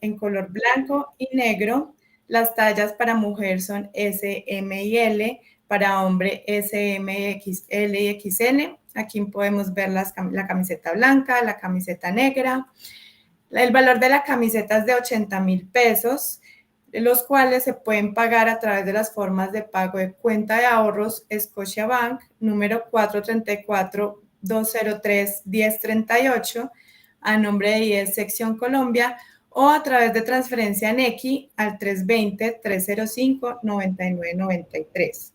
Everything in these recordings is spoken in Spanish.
en color blanco y negro. Las tallas para mujer son S, M y L, para hombre S, M, XL y XL. Aquí podemos ver la camiseta blanca, la camiseta negra. El valor de la camiseta es de 80,000 pesos, los cuales se pueden pagar a través de las formas de pago de cuenta de ahorros Scotiabank, número 434-203-1038, a nombre de IES Sección Colombia, o a través de transferencia Nequi al 320-305-9993.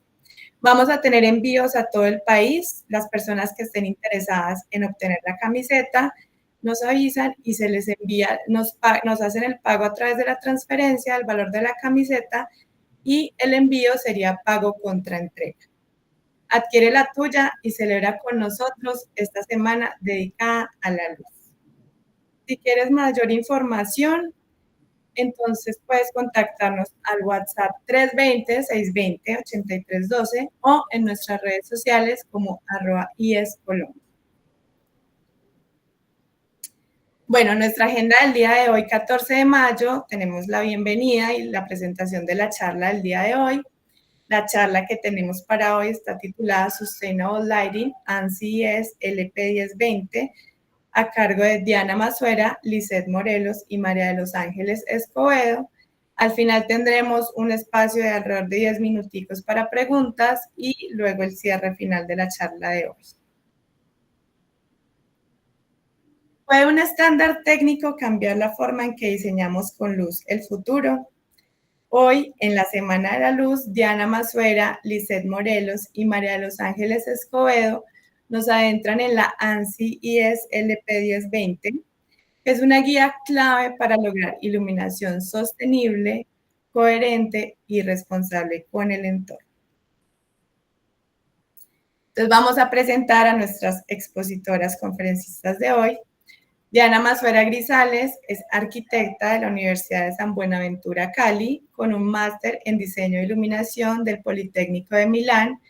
Vamos a tener envíos a todo el país. Las personas que estén interesadas en obtener la camiseta nos avisan y se les envía, nos hacen el pago a través de la transferencia, el valor de la camiseta, y el envío sería pago contra entrega. Adquiere la tuya y celebra con nosotros esta semana dedicada a la luz. Si quieres mayor información, entonces puedes contactarnos al WhatsApp 320-620-8312 o en nuestras redes sociales como @IESColombia. Bueno, nuestra agenda del día de hoy, 14 de mayo, tenemos la bienvenida y la presentación de la charla del día de hoy. La charla que tenemos para hoy está titulada Sustainable Lighting, ANSI IES LP1020, a cargo de Diana Mazuera, Lisette Morelos y María de los Ángeles Escobedo. Al final tendremos un espacio de alrededor de 10 minuticos para preguntas y luego el cierre final de la charla de hoy. ¿Puede un estándar técnico cambiar la forma en que diseñamos con luz el futuro? Hoy, en la Semana de la Luz, Diana Mazuera, Lisette Morelos y María de los Ángeles Escobedo nos adentran en la ANSI IES LP1020, que es una guía clave para lograr iluminación sostenible, coherente y responsable con el entorno. Entonces vamos a presentar a nuestras expositoras conferencistas de hoy. Diana Mazuera Grisales es arquitecta de la Universidad de San Buenaventura, Cali, con un máster en diseño e iluminación del Politécnico de Milán.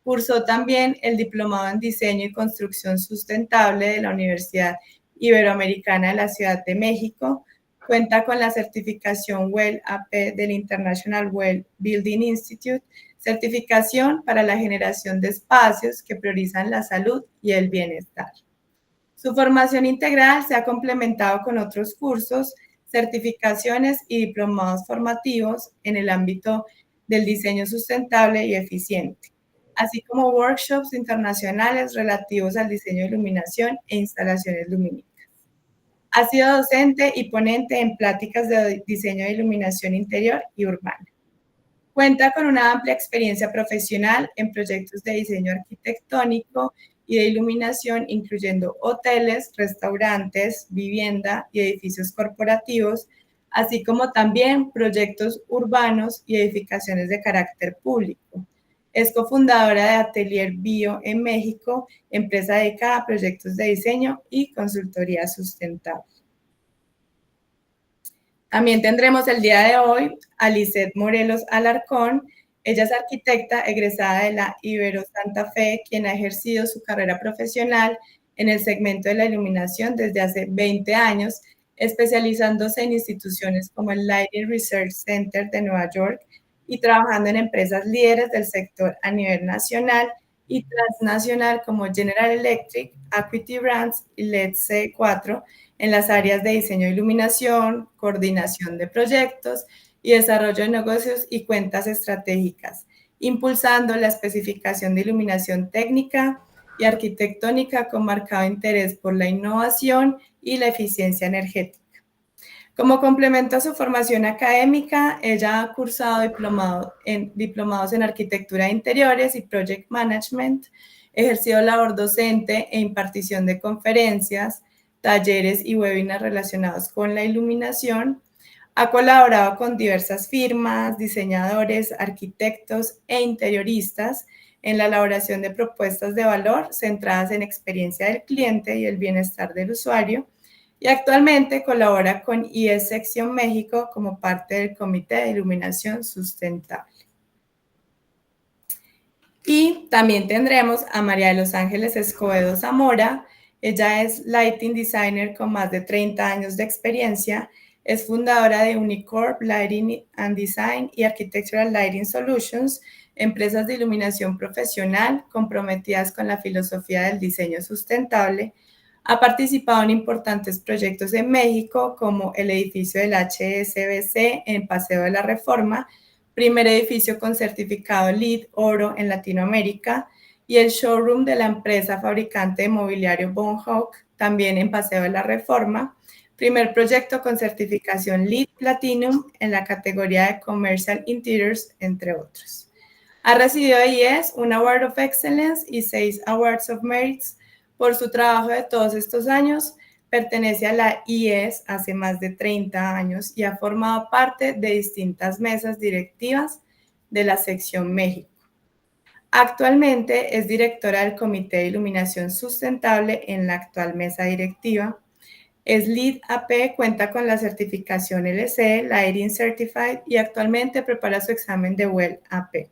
Cursó también el diplomado en diseño y construcción sustentable de la Universidad Iberoamericana de la Ciudad de México. Cuenta con la certificación WELL AP del International Well Building Institute, certificación para la generación de espacios que priorizan la salud y el bienestar. Su formación integral se ha complementado con otros cursos, certificaciones y diplomados formativos en el ámbito del diseño sustentable y eficiente, así como workshops internacionales relativos al diseño de iluminación e instalaciones lumínicas. Ha sido docente y ponente en pláticas de diseño de iluminación interior y urbana. Cuenta con una amplia experiencia profesional en proyectos de diseño arquitectónico y de iluminación, incluyendo hoteles, restaurantes, vivienda y edificios corporativos, así como también proyectos urbanos y edificaciones de carácter público. Es cofundadora de Atelier Bio en México, empresa dedicada a proyectos de diseño y consultoría sustentable. También tendremos el día de hoy a Lisette Morelos Alarcón. Ella es arquitecta egresada de la Ibero Santa Fe, quien ha ejercido su carrera profesional en el segmento de la iluminación desde hace 20 años, especializándose en instituciones como el Lighting Research Center de Nueva York y trabajando en empresas líderes del sector a nivel nacional y transnacional como General Electric, Acuity Brands y LED C4 en las áreas de diseño de iluminación, coordinación de proyectos y desarrollo de negocios y cuentas estratégicas, impulsando la especificación de iluminación técnica y arquitectónica con marcado interés por la innovación y la eficiencia energética. Como complemento a su formación académica, ella ha cursado diplomados en arquitectura de interiores y project management, ejercido labor docente e impartición de conferencias, talleres y webinars relacionados con la iluminación. Ha colaborado con diversas firmas, diseñadores, arquitectos e interioristas en la elaboración de propuestas de valor centradas en experiencia del cliente y el bienestar del usuario, y actualmente colabora con IES Sección México como parte del Comité de Iluminación Sustentable. Y también tendremos a María de los Ángeles Escobedo Zamora. Ella es Lighting Designer con más de 30 años de experiencia. Es fundadora de Unicorp Lighting and Design y Architectural Lighting Solutions, empresas de iluminación profesional comprometidas con la filosofía del diseño sustentable. Ha participado en importantes proyectos en México, como el edificio del HSBC en Paseo de la Reforma, primer edificio con certificado LEED Oro en Latinoamérica, y el showroom de la empresa fabricante de mobiliario Von Hoek, también en Paseo de la Reforma, primer proyecto con certificación LEED Platinum en la categoría de Commercial Interiors, entre otros. Ha recibido de IES un Award of Excellence y 6 Awards of Merits por su trabajo de todos estos años. Pertenece a la IES hace más de 30 años y ha formado parte de distintas mesas directivas de la sección México. Actualmente es directora del Comité de Iluminación Sustentable en la actual mesa directiva. Es LEED AP, cuenta con la certificación LC, Lighting Certified, y actualmente prepara su examen de WELL AP.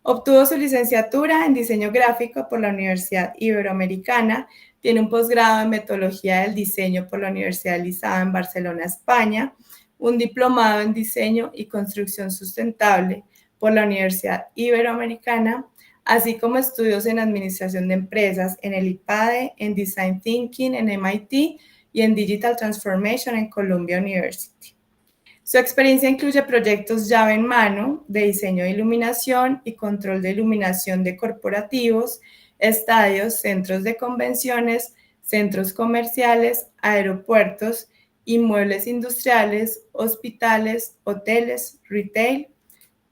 Obtuvo su licenciatura en diseño gráfico por la Universidad Iberoamericana, tiene un posgrado en metodología del diseño por la Universidad Lizada en Barcelona, España, un diplomado en diseño y construcción sustentable por la Universidad Iberoamericana, así como estudios en administración de empresas en el IPADE, en Design Thinking en MIT y en Digital Transformation en Columbia University. Su experiencia incluye proyectos llave en mano de diseño de iluminación y control de iluminación de corporativos, estadios, centros de convenciones, centros comerciales, aeropuertos, inmuebles industriales, hospitales, hoteles, retail,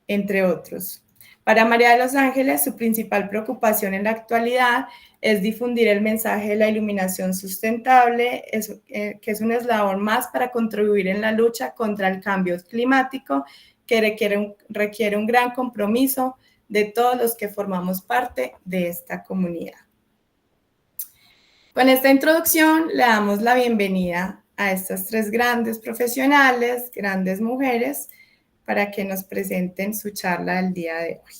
entre otros. Para María de los Ángeles, su principal preocupación en la actualidad es difundir el mensaje de la iluminación sustentable, que es un eslabón más para contribuir en la lucha contra el cambio climático, que requiere un gran compromiso de todos los que formamos parte de esta comunidad. Con esta introducción le damos la bienvenida a estas tres grandes profesionales, grandes mujeres, para que nos presenten su charla del día de hoy.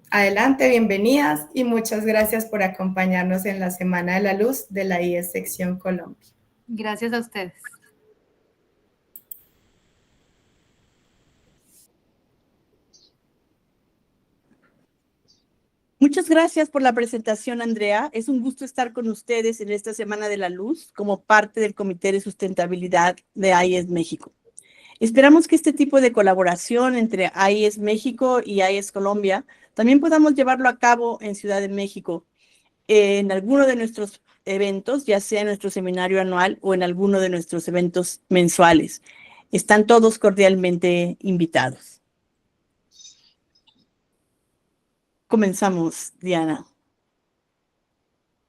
Adelante, bienvenidas y muchas gracias por acompañarnos en la Semana de la Luz de la IES Sección Colombia. Gracias a ustedes. Muchas gracias por la presentación, Andrea. Es un gusto estar con ustedes en esta Semana de la Luz como parte del Comité de Sustentabilidad de IES México. Esperamos que este tipo de colaboración entre IES México y IES Colombia también podamos llevarlo a cabo en Ciudad de México, en alguno de nuestros eventos, ya sea en nuestro seminario anual o en alguno de nuestros eventos mensuales. Están todos cordialmente invitados. Comenzamos, Diana.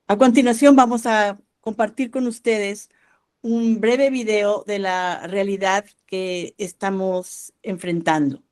A continuación vamos a compartir con ustedes un breve video de la realidad que estamos enfrentando.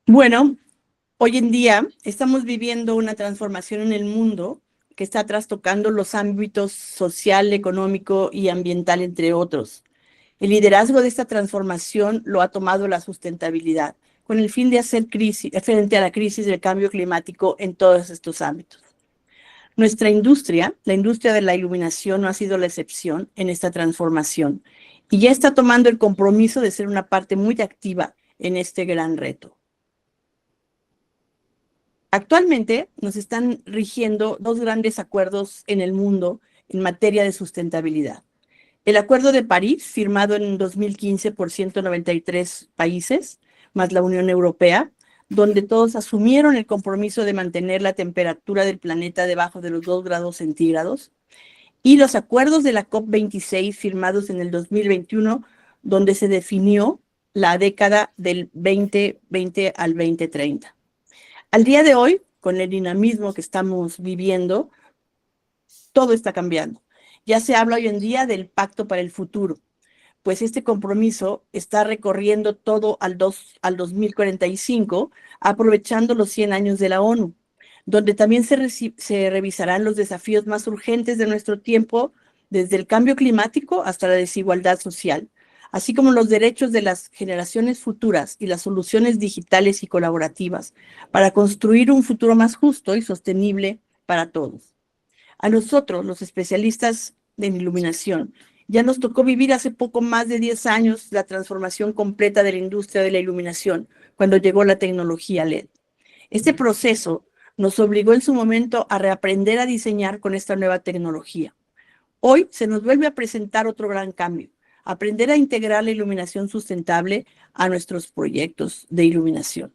Bueno, hoy en día estamos viviendo una transformación en el mundo que está trastocando los ámbitos social, económico y ambiental, entre otros. El liderazgo de esta transformación lo ha tomado la sustentabilidad, con el fin de hacer frente a la crisis del cambio climático en todos estos ámbitos. Nuestra industria, la industria de la iluminación, no ha sido la excepción en esta transformación y ya está tomando el compromiso de ser una parte muy activa en este gran reto. Actualmente nos están rigiendo dos grandes acuerdos en el mundo en materia de sustentabilidad. El Acuerdo de París, firmado en 2015 por 193 países, más la Unión Europea, donde todos asumieron el compromiso de mantener la temperatura del planeta debajo de los 2 grados centígrados, y los acuerdos de la COP26 firmados en el 2021, donde se definió la década del 2020 al 2030. Al día de hoy, con el dinamismo que estamos viviendo, todo está cambiando. Ya se habla hoy en día del Pacto para el Futuro, pues este compromiso está recorriendo todo al 2045, aprovechando los 100 años de la ONU, donde también se revisarán los desafíos más urgentes de nuestro tiempo, desde el cambio climático hasta la desigualdad social, así como los derechos de las generaciones futuras y las soluciones digitales y colaborativas para construir un futuro más justo y sostenible para todos. A nosotros, los especialistas en iluminación, ya nos tocó vivir hace poco más de 10 años la transformación completa de la industria de la iluminación, cuando llegó la tecnología LED. Este proceso nos obligó en su momento a reaprender a diseñar con esta nueva tecnología. Hoy se nos vuelve a presentar otro gran cambio: aprender a integrar la iluminación sustentable a nuestros proyectos de iluminación.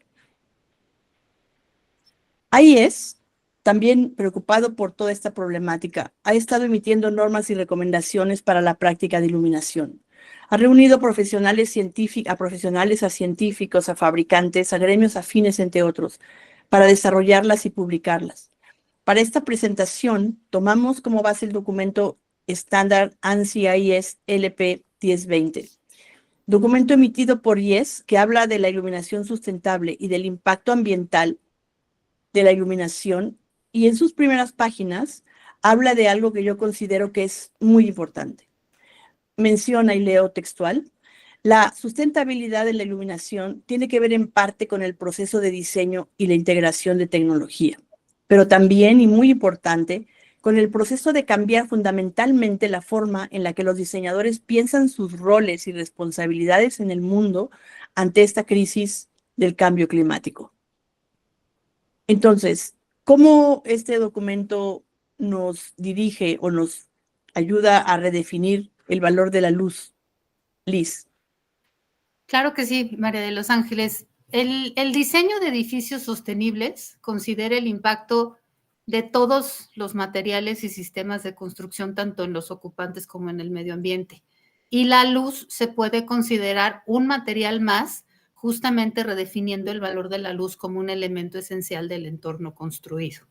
AIES, también preocupado por toda esta problemática, ha estado emitiendo normas y recomendaciones para la práctica de iluminación. Ha reunido a profesionales, a científicos, a fabricantes, a gremios afines, entre otros, para desarrollarlas y publicarlas. Para esta presentación, tomamos como base el documento estándar ANSI AIES LP 1020, documento emitido por IES que habla de la iluminación sustentable y del impacto ambiental de la iluminación, y en sus primeras páginas habla de algo que yo considero que es muy importante. Menciona, y leo textual: la sustentabilidad de la iluminación tiene que ver en parte con el proceso de diseño y la integración de tecnología, pero también, y muy importante, con el proceso de cambiar fundamentalmente la forma en la que los diseñadores piensan sus roles y responsabilidades en el mundo ante esta crisis del cambio climático. Entonces, ¿cómo este documento nos dirige o nos ayuda a redefinir el valor de la luz, Liz? Claro que sí, María de los Ángeles. El diseño de edificios sostenibles considera el impacto de todos los materiales y sistemas de construcción, tanto en los ocupantes como en el medio ambiente. Y la luz se puede considerar un material más, justamente redefiniendo el valor de la luz como un elemento esencial del entorno construido.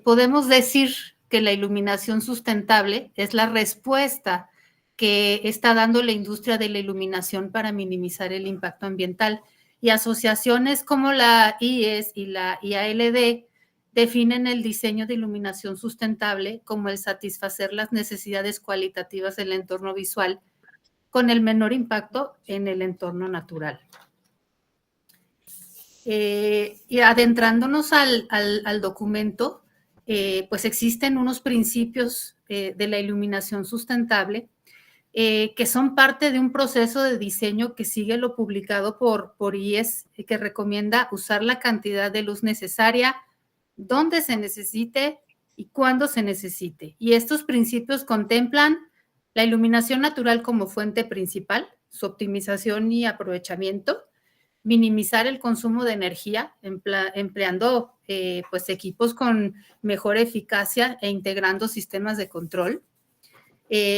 Podemos decir que la iluminación sustentable es la respuesta que está dando la industria de la iluminación para minimizar el impacto ambiental. Y asociaciones como la IES y la IALD definen el diseño de iluminación sustentable como el satisfacer las necesidades cualitativas del entorno visual con el menor impacto en el entorno natural. Y adentrándonos al documento, pues existen unos principios de la iluminación sustentable que son parte de un proceso de diseño que sigue lo publicado por IES, que recomienda usar la cantidad de luz necesaria, donde se necesite y cuándo se necesite. Y estos principios contemplan la iluminación natural como fuente principal, su optimización y aprovechamiento, minimizar el consumo de energía empleando pues equipos con mejor eficacia e integrando sistemas de control,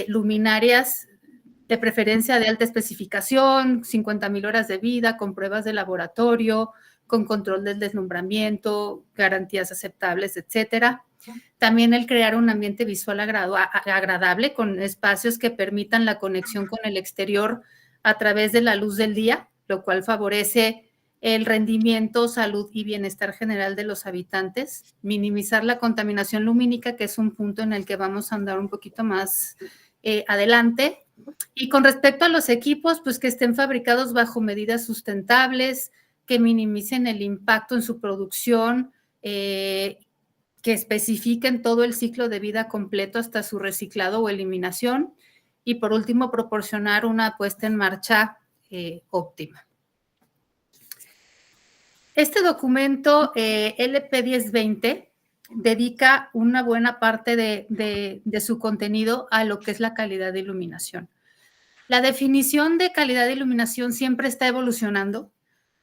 luminarias de preferencia de alta especificación, 50,000 horas de vida, con pruebas de laboratorio, con control del deslumbramiento, garantías aceptables, etcétera. También el crear un ambiente visual agradable con espacios que permitan la conexión con el exterior a través de la luz del día, lo cual favorece el rendimiento, salud y bienestar general de los habitantes. Minimizar la contaminación lumínica, que es un punto en el que vamos a andar un poquito más adelante. Y con respecto a los equipos, pues que estén fabricados bajo medidas sustentables, que minimicen el impacto en su producción, que especifiquen todo el ciclo de vida completo hasta su reciclado o eliminación, y por último, proporcionar una puesta en marcha óptima. Este documento, LP 1020, dedica una buena parte de su contenido a lo que es la calidad de iluminación. La definición de calidad de iluminación siempre está evolucionando,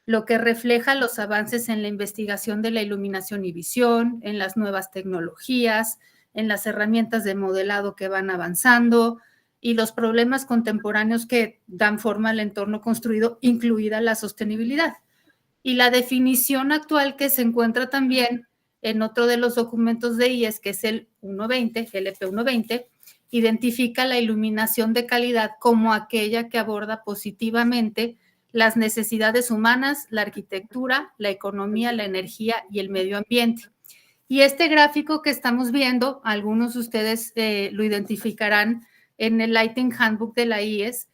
lo que refleja los avances en la investigación de la iluminación y visión, en las nuevas tecnologías, en las herramientas de modelado que van avanzando y los problemas contemporáneos que dan forma al entorno construido, incluida la sostenibilidad. Y la definición actual que se encuentra también en otro de los documentos de IES, que es el 120, LP 120, identifica la iluminación de calidad como aquella que aborda positivamente las necesidades humanas, la arquitectura, la economía, la energía y el medio ambiente. Y este gráfico que estamos viendo, algunos de ustedes lo identificarán en el Lighting Handbook de la IES,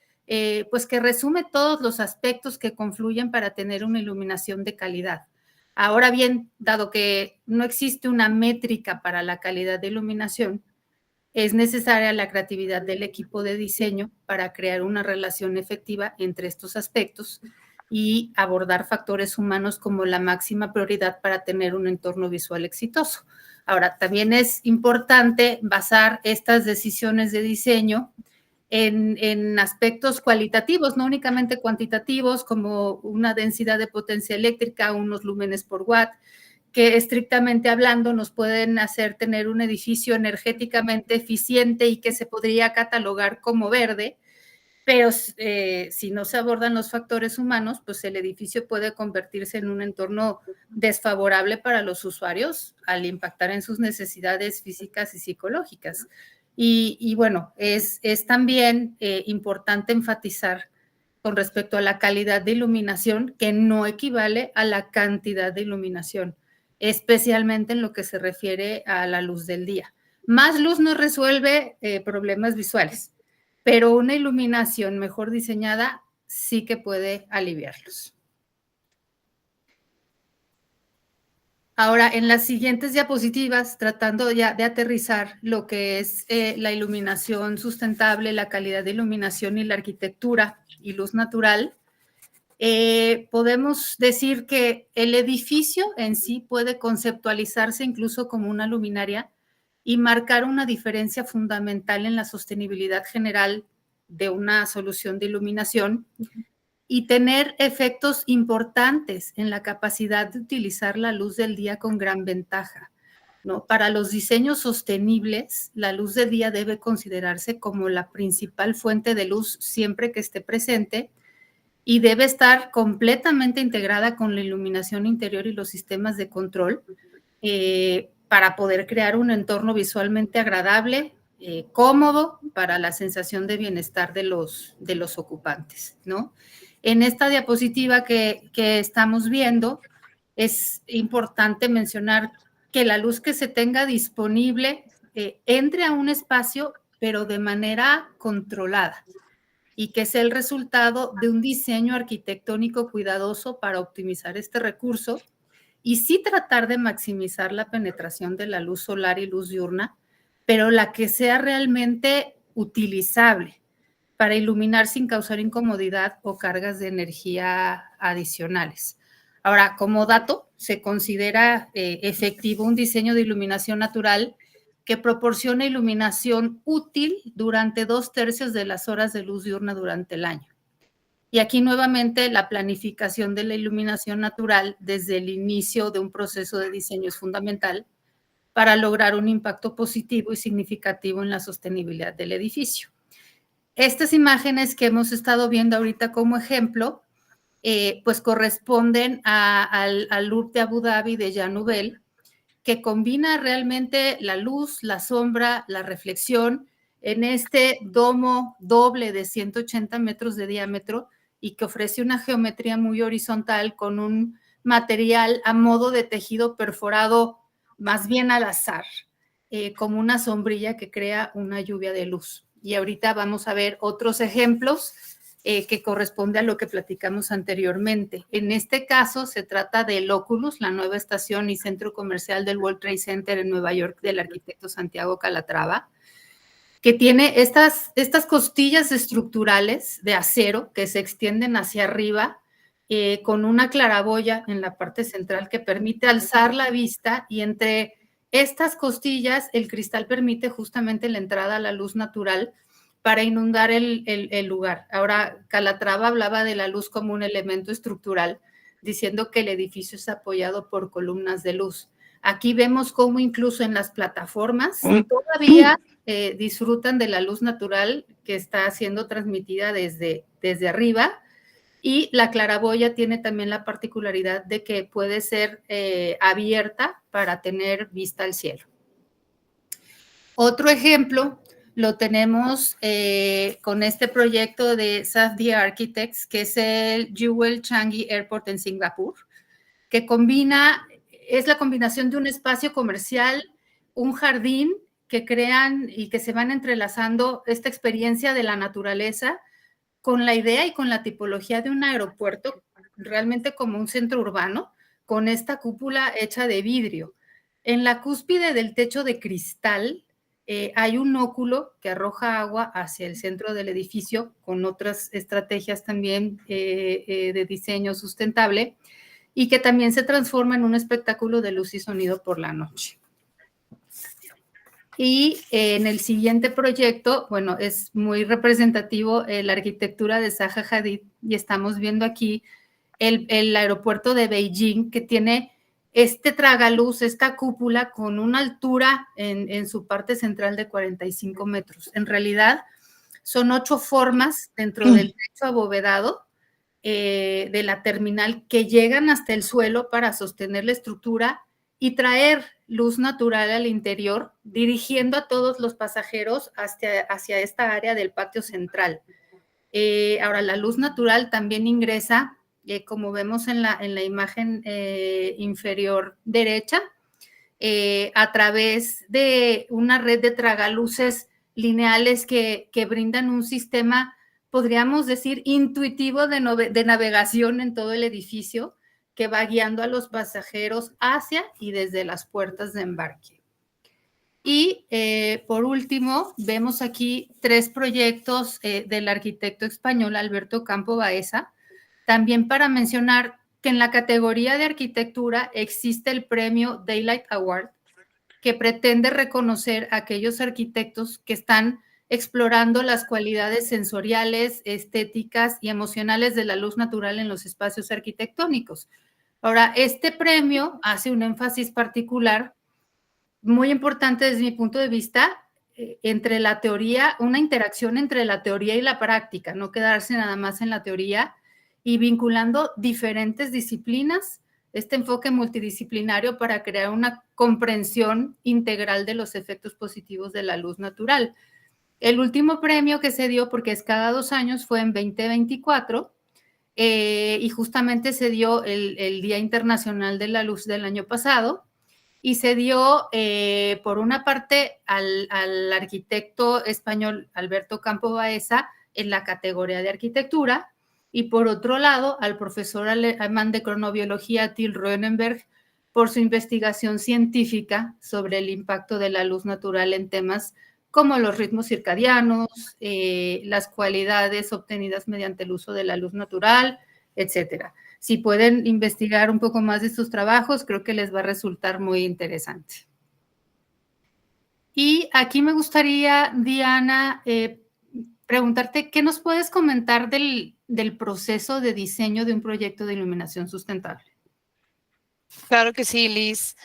pues que resume todos los aspectos que confluyen para tener una iluminación de calidad. Ahora bien, dado que no existe una métrica para la calidad de iluminación, es necesaria la creatividad del equipo de diseño para crear una relación efectiva entre estos aspectos y abordar factores humanos como la máxima prioridad para tener un entorno visual exitoso. Ahora, también es importante basar estas decisiones de diseño en aspectos cualitativos, no únicamente cuantitativos, como una densidad de potencia eléctrica, unos lúmenes por watt, que estrictamente hablando nos pueden hacer tener un edificio energéticamente eficiente y que se podría catalogar como verde, pero si no se abordan los factores humanos, pues el edificio puede convertirse en un entorno desfavorable para los usuarios al impactar en sus necesidades físicas y psicológicas. Y bueno, es también importante enfatizar con respecto a la calidad de iluminación, que no equivale a la cantidad de iluminación, especialmente en lo que se refiere a la luz del día. Más luz no resuelve problemas visuales, pero una iluminación mejor diseñada sí que puede aliviarlos. Ahora, en las siguientes diapositivas, tratando ya de aterrizar lo que es la iluminación sustentable, la calidad de iluminación y la arquitectura y luz natural, podemos decir que el edificio en sí puede conceptualizarse incluso como una luminaria y marcar una diferencia fundamental en la sostenibilidad general de una solución de iluminación y tener efectos importantes en la capacidad de utilizar la luz del día con gran ventaja, ¿no? Para los diseños sostenibles, la luz del día debe considerarse como la principal fuente de luz siempre que esté presente y debe estar completamente integrada con la iluminación interior y los sistemas de control para poder crear un entorno visualmente agradable, cómodo para la sensación de bienestar de los ocupantes, ¿no? En esta diapositiva que estamos viendo, es importante mencionar que la luz que se tenga disponible entre a un espacio, pero de manera controlada, y que sea el resultado de un diseño arquitectónico cuidadoso para optimizar este recurso y sí tratar de maximizar la penetración de la luz solar y luz diurna, pero la que sea realmente utilizable para iluminar sin causar incomodidad o cargas de energía adicionales. Ahora, como dato, se considera efectivo un diseño de iluminación natural que proporciona iluminación útil durante 2/3 de las horas de luz diurna durante el año. Y aquí nuevamente la planificación de la iluminación natural desde el inicio de un proceso de diseño es fundamental para lograr un impacto positivo y significativo en la sostenibilidad del edificio. Estas imágenes que hemos estado viendo ahorita como ejemplo, pues corresponden al Louvre de Abu Dhabi de Jean Nouvel, que combina realmente la luz, la sombra, la reflexión en este domo doble de 180 metros de diámetro y que ofrece una geometría muy horizontal con un material a modo de tejido perforado más bien al azar, como una sombrilla que crea una lluvia de luz. Y ahorita vamos a ver otros ejemplos que corresponde a lo que platicamos anteriormente. En este caso se trata del Oculus, la nueva estación y centro comercial del World Trade Center en Nueva York del arquitecto Santiago Calatrava, que tiene estas costillas estructurales de acero que se extienden hacia arriba con una claraboya en la parte central que permite alzar la vista, y entre estas costillas el cristal permite justamente la entrada a la luz natural para inundar el lugar. Ahora, Calatrava hablaba de la luz como un elemento estructural, diciendo que el edificio es apoyado por columnas de luz. Aquí vemos cómo incluso en las plataformas todavía disfrutan de la luz natural que está siendo transmitida desde arriba, y la claraboya tiene también la particularidad de que puede ser abierta para tener vista al cielo. Otro ejemplo lo tenemos con este proyecto de Safdie Architects, que es el Jewel Changi Airport en Singapur, que es la combinación de un espacio comercial, un jardín, que crean y que se van entrelazando esta experiencia de la naturaleza con la idea y con la tipología de un aeropuerto, realmente como un centro urbano, con esta cúpula hecha de vidrio. En la cúspide del techo de cristal hay un óculo que arroja agua hacia el centro del edificio, con otras estrategias también de diseño sustentable, y que también se transforma en un espectáculo de luz y sonido por la noche. Y en el siguiente proyecto, bueno, es muy representativo la arquitectura de Zaha Hadid, y estamos viendo aquí el aeropuerto de Beijing, que tiene este tragaluz, esta cúpula con una altura en su parte central de 45 metros. En realidad son 8 formas dentro del techo abovedado de la terminal que llegan hasta el suelo para sostener la estructura y traer luz natural al interior, dirigiendo a todos los pasajeros hacia esta área del patio central. Ahora, la luz natural también ingresa, como vemos en la imagen inferior derecha, a través de una red de tragaluces lineales que brindan un sistema, podríamos decir, intuitivo de navegación en todo el edificio, que va guiando a los pasajeros hacia y desde las puertas de embarque. Y por último, vemos aquí 3 proyectos del arquitecto español Alberto Campo Baeza, también para mencionar que en la categoría de arquitectura existe el premio Daylight Award, que pretende reconocer a aquellos arquitectos que están explorando las cualidades sensoriales, estéticas y emocionales de la luz natural en los espacios arquitectónicos. Ahora, este premio hace un énfasis particular, muy importante desde mi punto de vista, entre la teoría, una interacción entre la teoría y la práctica, no quedarse nada más en la teoría, y vinculando diferentes disciplinas, este enfoque multidisciplinario para crear una comprensión integral de los efectos positivos de la luz natural. El último premio que se dio, porque es cada 2 años, fue en 2024, y justamente se dio el Día Internacional de la Luz del año pasado, y se dio por una parte al arquitecto español Alberto Campo Baeza en la categoría de arquitectura, y por otro lado al profesor alemán de cronobiología Till Rönnenberg por su investigación científica sobre el impacto de la luz natural en temas como los ritmos circadianos, las cualidades obtenidas mediante el uso de la luz natural, etcétera. Si pueden investigar un poco más de sus trabajos, creo que les va a resultar muy interesante. Y aquí me gustaría, Diana, preguntarte, ¿qué nos puedes comentar del proceso de diseño de un proyecto de iluminación sustentable? Claro que sí, Liz.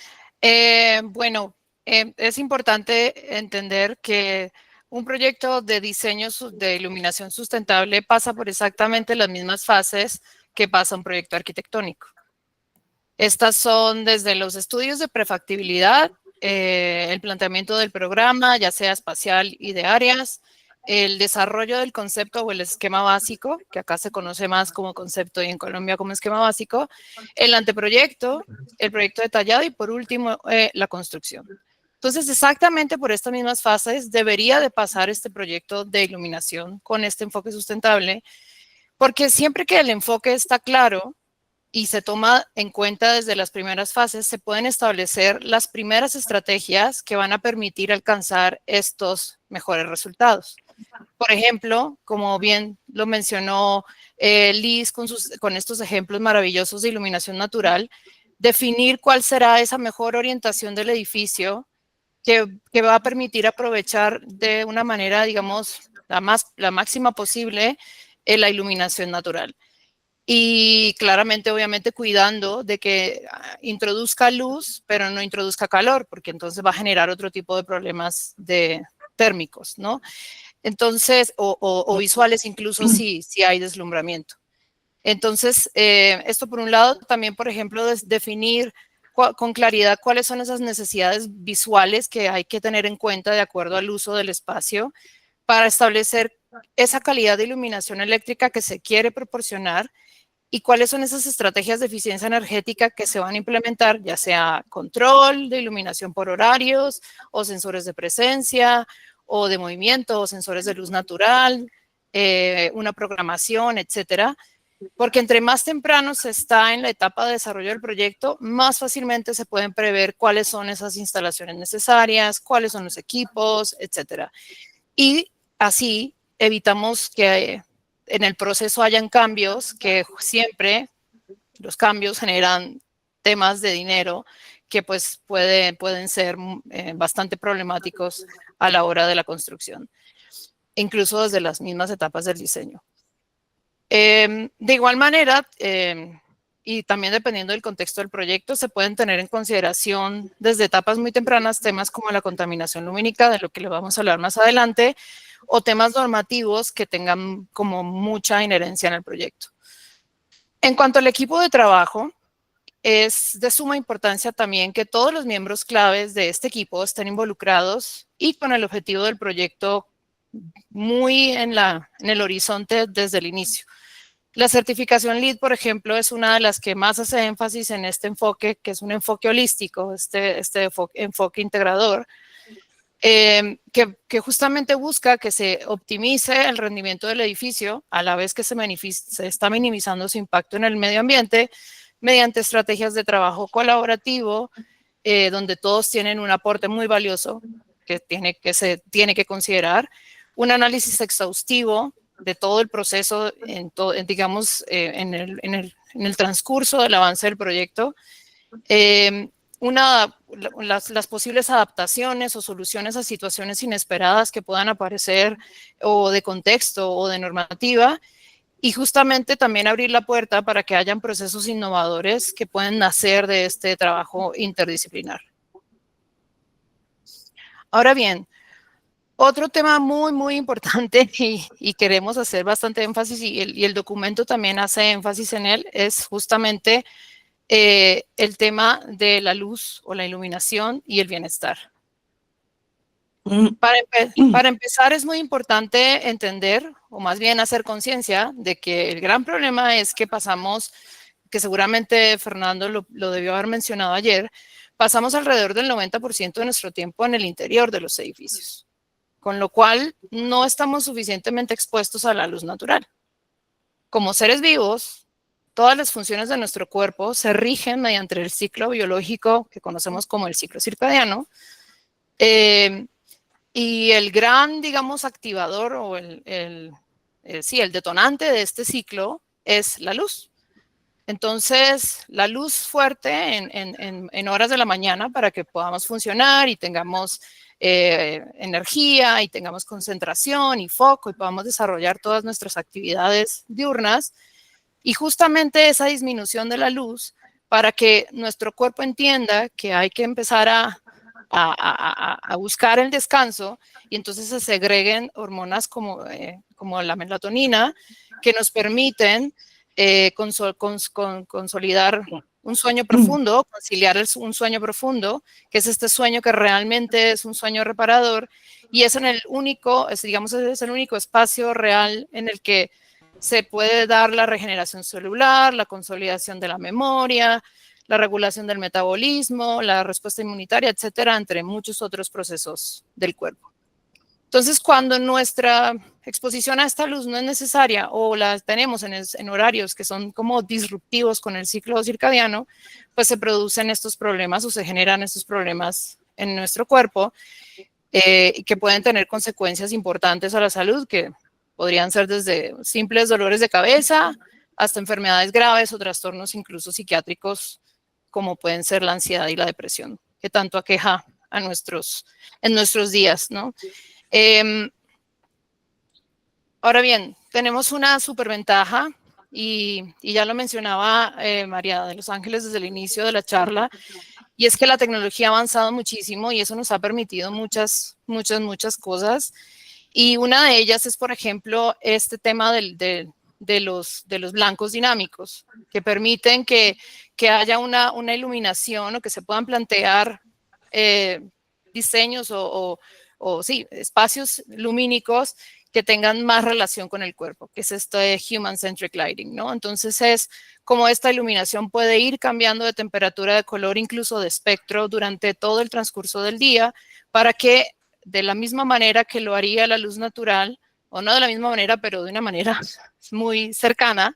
Bueno, es importante entender que un proyecto de diseño de iluminación sustentable pasa por exactamente las mismas fases que pasa un proyecto arquitectónico. Estas son desde los estudios de prefactibilidad, el planteamiento del programa, ya sea espacial y de áreas, el desarrollo del concepto o el esquema básico, que acá se conoce más como concepto y en Colombia como esquema básico, el anteproyecto, el proyecto detallado y por último la construcción. Entonces, exactamente por estas mismas fases debería de pasar este proyecto de iluminación con este enfoque sustentable, Porque siempre que el enfoque está claro y se toma en cuenta desde las primeras fases, se pueden establecer las primeras estrategias que van a permitir alcanzar estos mejores resultados. Por ejemplo, como bien lo mencionó Liz con estos ejemplos maravillosos de iluminación natural, definir cuál será esa mejor orientación del edificio que va a permitir aprovechar de una manera, digamos, la máxima posible la iluminación natural. Y claramente, obviamente, cuidando de que introduzca luz, pero no introduzca calor, porque entonces va a generar otro tipo de problemas térmicos, ¿no? Entonces, o visuales incluso si hay deslumbramiento. Entonces, esto por un lado, también, por ejemplo, definir con claridad cuáles son esas necesidades visuales que hay que tener en cuenta de acuerdo al uso del espacio para establecer esa calidad de iluminación eléctrica que se quiere proporcionar y cuáles son esas estrategias de eficiencia energética que se van a implementar, ya sea control de iluminación por horarios o sensores de presencia o de movimiento o sensores de luz natural, una programación, etcétera. Porque entre más temprano se está en la etapa de desarrollo del proyecto, más fácilmente se pueden prever cuáles son esas instalaciones necesarias, cuáles son los equipos, etcétera. Y así evitamos que en el proceso hayan cambios, que siempre los cambios generan temas de dinero que pues pueden ser bastante problemáticos a la hora de la construcción, incluso desde las mismas etapas del diseño. De igual manera, y también dependiendo del contexto del proyecto, se pueden tener en consideración desde etapas muy tempranas temas como la contaminación lumínica, de lo que le vamos a hablar más adelante, o temas normativos que tengan como mucha inherencia en el proyecto. En cuanto al equipo de trabajo, es de suma importancia también que todos los miembros claves de este equipo estén involucrados y con el objetivo del proyecto muy en el horizonte desde el inicio. La certificación LEED, por ejemplo, es una de las que más hace énfasis en este enfoque, que es un enfoque holístico, este enfoque integrador, que justamente busca que se optimice el rendimiento del edificio a la vez que se está minimizando su impacto en el medio ambiente mediante estrategias de trabajo colaborativo, donde todos tienen un aporte muy valioso se tiene que considerar, un análisis exhaustivo de todo el proceso, digamos, en el transcurso del avance del proyecto, las posibles adaptaciones o soluciones a situaciones inesperadas que puedan aparecer o de contexto o de normativa, y justamente también abrir la puerta para que hayan procesos innovadores que pueden nacer de este trabajo interdisciplinar. Ahora bien, otro tema muy, muy importante y queremos hacer bastante énfasis y el documento también hace énfasis en él, es justamente el tema de la luz o la iluminación y el bienestar. Para empezar, es muy importante entender, o más bien hacer conciencia, de que el gran problema es que pasamos, que seguramente Fernando lo debió haber mencionado ayer, pasamos alrededor del 90% de nuestro tiempo en el interior de los edificios, con lo cual no estamos suficientemente expuestos a la luz natural. Como seres vivos, todas las funciones de nuestro cuerpo se rigen mediante el ciclo biológico que conocemos como el ciclo circadiano, y el gran, digamos, activador o el detonante de este ciclo es la luz. Entonces, la luz fuerte en horas de la mañana para que podamos funcionar y tengamos energía y tengamos concentración y foco y podamos desarrollar todas nuestras actividades diurnas. Y justamente esa disminución de la luz para que nuestro cuerpo entienda que hay que empezar a buscar el descanso y entonces se segreguen hormonas como la melatonina que nos permiten consolidar un sueño profundo, conciliar un sueño profundo, que es este sueño que realmente es un sueño reparador y es es el único espacio real en el que se puede dar la regeneración celular, la consolidación de la memoria, la regulación del metabolismo, la respuesta inmunitaria, etcétera, entre muchos otros procesos del cuerpo. Entonces, cuando nuestra exposición a esta luz no es necesaria o la tenemos en horarios que son como disruptivos con el ciclo circadiano, pues se producen estos problemas o se generan estos problemas en nuestro cuerpo que pueden tener consecuencias importantes a la salud, que podrían ser desde simples dolores de cabeza hasta enfermedades graves o trastornos incluso psiquiátricos, como pueden ser la ansiedad y la depresión, que tanto aqueja a en nuestros días, ¿no? Ahora bien, tenemos una superventaja y ya lo mencionaba María de Los Ángeles desde el inicio de la charla, y es que la tecnología ha avanzado muchísimo y eso nos ha permitido muchas cosas. Y una de ellas es, por ejemplo, este tema de los blancos dinámicos, que permiten que haya una iluminación o que se puedan plantear diseños o sí, espacios lumínicos que tengan más relación con el cuerpo, que es este human-centric lighting, ¿no? Entonces es como esta iluminación puede ir cambiando de temperatura, de color, incluso de espectro durante todo el transcurso del día, para que de la misma manera que lo haría la luz natural, o no de la misma manera, pero de una manera muy cercana,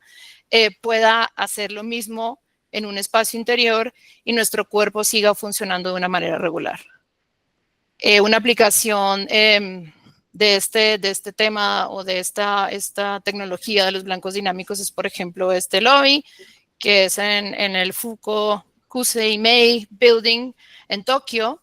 pueda hacer lo mismo en un espacio interior y nuestro cuerpo siga funcionando de una manera regular. Una aplicación de este tema o de esta tecnología de los blancos dinámicos es, por ejemplo, este lobby, que es en el Fuko Kusei-mei Building en Tokio,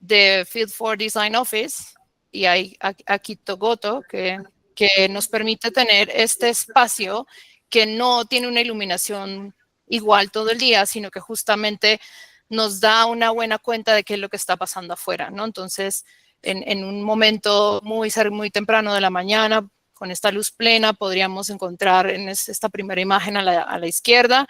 de Field for Design Office, y hay Akito Goto, que nos permite tener este espacio que no tiene una iluminación igual todo el día, sino que justamente nos da una buena cuenta de qué es lo que está pasando afuera, ¿no? Entonces, en un momento muy temprano de la mañana, con esta luz plena, podríamos encontrar en esta primera imagen a la izquierda.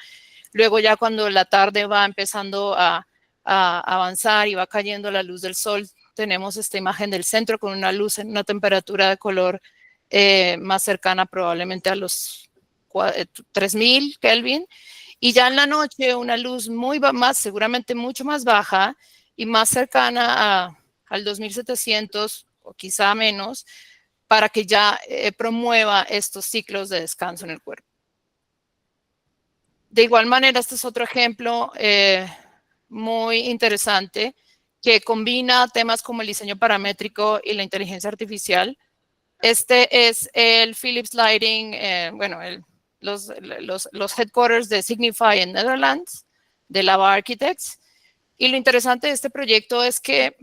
Luego ya cuando la tarde va empezando a avanzar y va cayendo la luz del sol, tenemos esta imagen del centro con una luz en una temperatura de color más cercana probablemente a los 3000 Kelvin. Y ya en la noche una luz seguramente mucho más baja y más cercana al 2700 o quizá menos, para que ya promueva estos ciclos de descanso en el cuerpo. De igual manera, este es otro ejemplo muy interesante que combina temas como el diseño paramétrico y la inteligencia artificial. Este es el Philips Lighting, los headquarters de Signify en Netherlands, de Lava Architects. Y lo interesante de este proyecto es que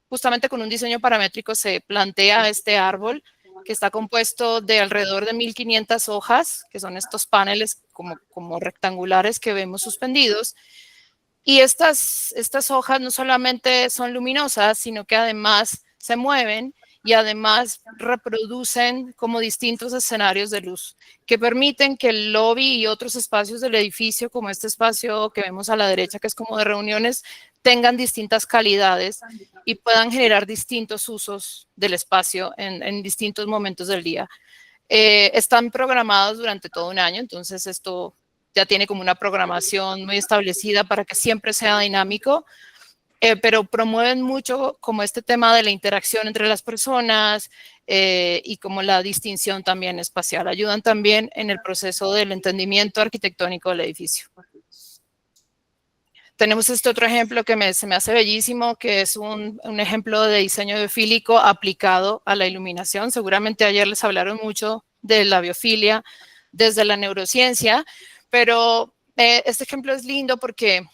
justamente con un diseño paramétrico se plantea este árbol que está compuesto de alrededor de 1500 hojas, que son estos paneles como rectangulares que vemos suspendidos. Y estas hojas no solamente son luminosas, sino que además se mueven y además reproducen como distintos escenarios de luz que permiten que el lobby y otros espacios del edificio, como este espacio que vemos a la derecha, que es como de reuniones, tengan distintas calidades y puedan generar distintos usos del espacio en distintos momentos del día. Están programados durante todo un año, entonces esto ya tiene como una programación muy establecida para que siempre sea dinámico, pero promueven mucho como este tema de la interacción entre las personas y como la distinción también espacial. Ayudan también en el proceso del entendimiento arquitectónico del edificio. Tenemos este otro ejemplo que se me hace bellísimo, que es un ejemplo de diseño biofílico aplicado a la iluminación. Seguramente ayer les hablaron mucho de la biofilia desde la neurociencia, pero este ejemplo es lindo porque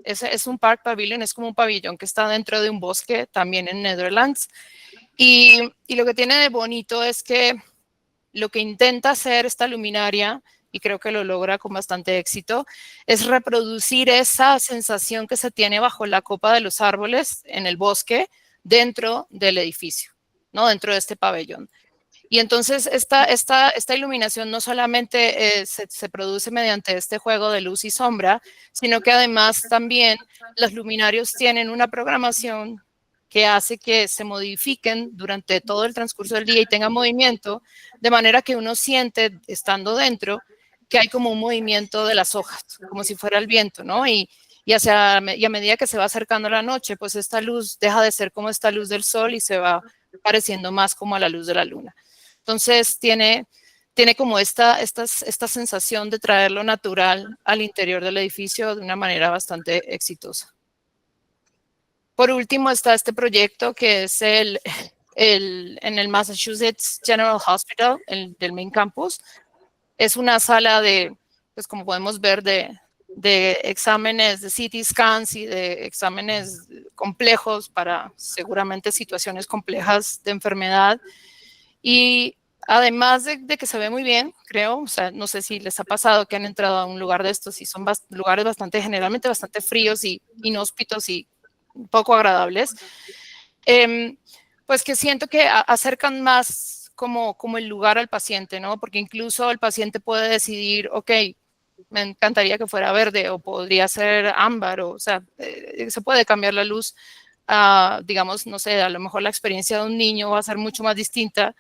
es un park pavilion, es como un pabellón que está dentro de un bosque, también en Netherlands. Y lo que tiene de bonito es que lo que intenta hacer esta luminaria, y creo que lo logra con bastante éxito, es reproducir esa sensación que se tiene bajo la copa de los árboles en el bosque dentro del edificio, ¿no? Dentro de este pabellón. Y entonces esta iluminación no solamente se produce mediante este juego de luz y sombra, sino que además también los luminarios tienen una programación que hace que se modifiquen durante todo el transcurso del día y tengan movimiento, de manera que uno siente, estando dentro, que hay como un movimiento de las hojas, como si fuera el viento, ¿no? Y a medida que se va acercando la noche, pues esta luz deja de ser como esta luz del sol y se va pareciendo más como a la luz de la luna. Entonces, tiene como esta sensación de traer lo natural al interior del edificio de una manera bastante exitosa. Por último, está este proyecto que es en el Massachusetts General Hospital, del Main Campus. Es una sala de, pues como podemos ver, de exámenes de CT scans y de exámenes complejos para seguramente situaciones complejas de enfermedad. Y además de que se ve muy bien, creo, o sea, no sé si les ha pasado que han entrado a un lugar de estos y son lugares generalmente bastante fríos y inhóspitos y poco agradables, pues que siento que acercan más como el lugar al paciente, ¿no? Porque incluso el paciente puede decidir, ok, me encantaría que fuera verde o podría ser ámbar, o sea, se puede cambiar la luz. Digamos, no sé, a lo mejor la experiencia de un niño va a ser mucho más distinta,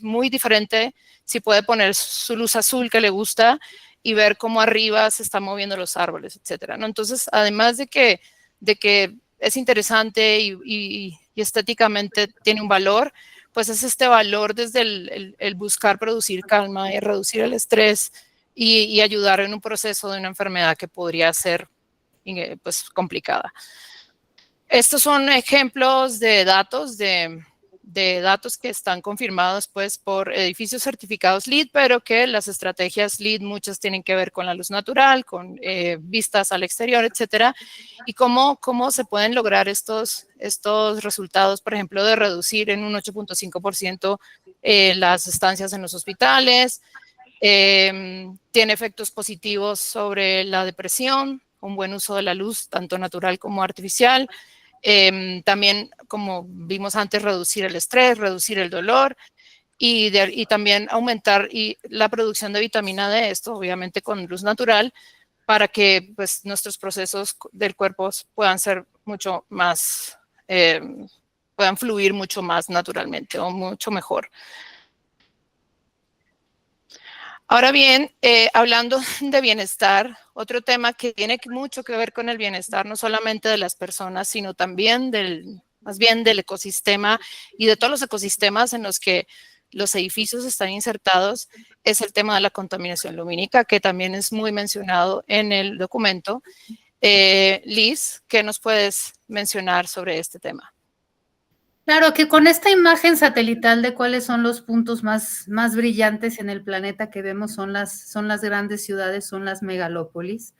muy diferente si puede poner su luz azul que le gusta y ver cómo arriba se están moviendo los árboles, etcétera, ¿no? Entonces, además de que es interesante y estéticamente tiene un valor, pues es este valor desde el buscar producir calma y reducir el estrés y ayudar en un proceso de una enfermedad que podría ser pues complicada. Estos son ejemplos de datos, de datos que están confirmados pues por edificios certificados LEED, pero que las estrategias LEED muchas tienen que ver con la luz natural, con vistas al exterior, etcétera, y cómo se pueden lograr estos resultados, por ejemplo, de reducir en un 8.5% las estancias en los hospitales. Tiene efectos positivos sobre la depresión, un buen uso de la luz, tanto natural como artificial. También, como vimos antes, reducir el estrés, reducir el dolor y también aumentar la producción de vitamina D, esto obviamente con luz natural, para que pues, nuestros procesos del cuerpo puedan ser mucho más, puedan fluir mucho más naturalmente o mucho mejor. Ahora bien, hablando de bienestar, otro tema que tiene mucho que ver con el bienestar, no solamente de las personas, sino también más bien del ecosistema y de todos los ecosistemas en los que los edificios están insertados, es el tema de la contaminación lumínica, que también es muy mencionado en el documento. Liz, ¿qué nos puedes mencionar sobre este tema? Claro que con esta imagen satelital de cuáles son los puntos más brillantes en el planeta que vemos son las grandes ciudades, son las megalópolis.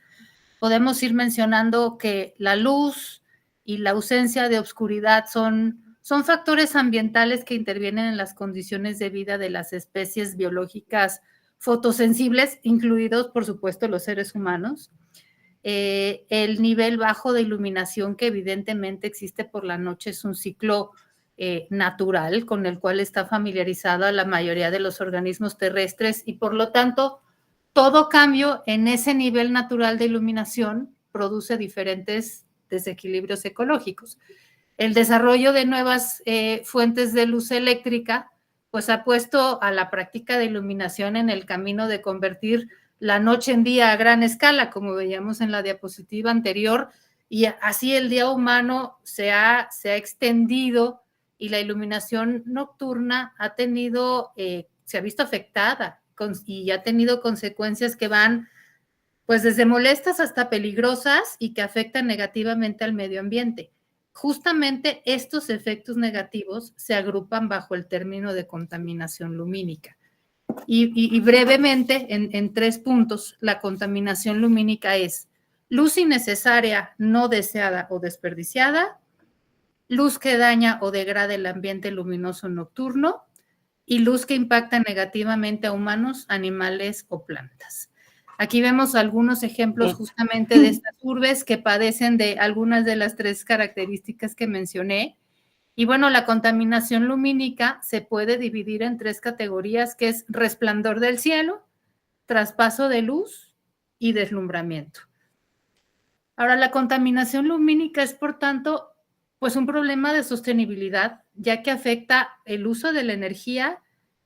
Podemos ir mencionando que la luz y la ausencia de oscuridad son factores ambientales que intervienen en las condiciones de vida de las especies biológicas fotosensibles, incluidos, por supuesto, los seres humanos. El nivel bajo de iluminación que evidentemente existe por la noche es un ciclo natural con el cual está familiarizada la mayoría de los organismos terrestres y por lo tanto todo cambio en ese nivel natural de iluminación produce diferentes desequilibrios ecológicos. El desarrollo de nuevas fuentes de luz eléctrica pues ha puesto a la práctica de iluminación en el camino de convertir la noche en día a gran escala, como veíamos en la diapositiva anterior, y así el día humano se ha extendido y la iluminación nocturna se ha visto afectada y ha tenido consecuencias que van pues desde molestas hasta peligrosas y que afectan negativamente al medio ambiente. Justamente estos efectos negativos se agrupan bajo el término de contaminación lumínica. Y brevemente, en 3 puntos, la contaminación lumínica es luz innecesaria, no deseada o desperdiciada, luz que daña o degrada el ambiente luminoso nocturno y luz que impacta negativamente a humanos, animales o plantas. Aquí vemos algunos ejemplos justamente de estas urbes que padecen de algunas de las 3 características que mencioné. Y bueno, la contaminación lumínica se puede dividir en 3 categorías, que es resplandor del cielo, traspaso de luz y deslumbramiento. Ahora, la contaminación lumínica es, por tanto, pues un problema de sostenibilidad, ya que afecta el uso de la energía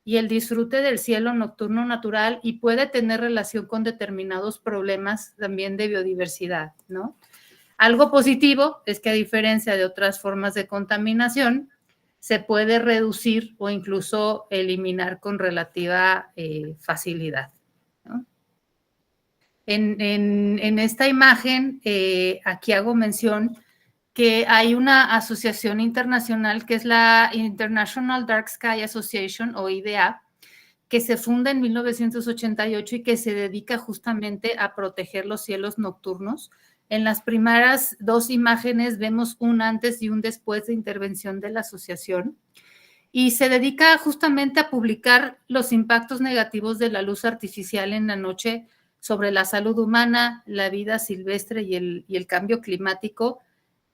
y el disfrute del cielo nocturno natural y puede tener relación con determinados problemas también de biodiversidad, ¿no? Algo positivo es que a diferencia de otras formas de contaminación, se puede reducir o incluso eliminar con relativa facilidad, ¿no? En esta imagen, aquí hago mención que hay una asociación internacional que es la International Dark Sky Association, o IDA, que se funda en 1988 y que se dedica justamente a proteger los cielos nocturnos. En las primeras dos imágenes vemos un antes y un después de intervención de la asociación, y se dedica justamente a publicar los impactos negativos de la luz artificial en la noche sobre la salud humana, la vida silvestre y el cambio climático,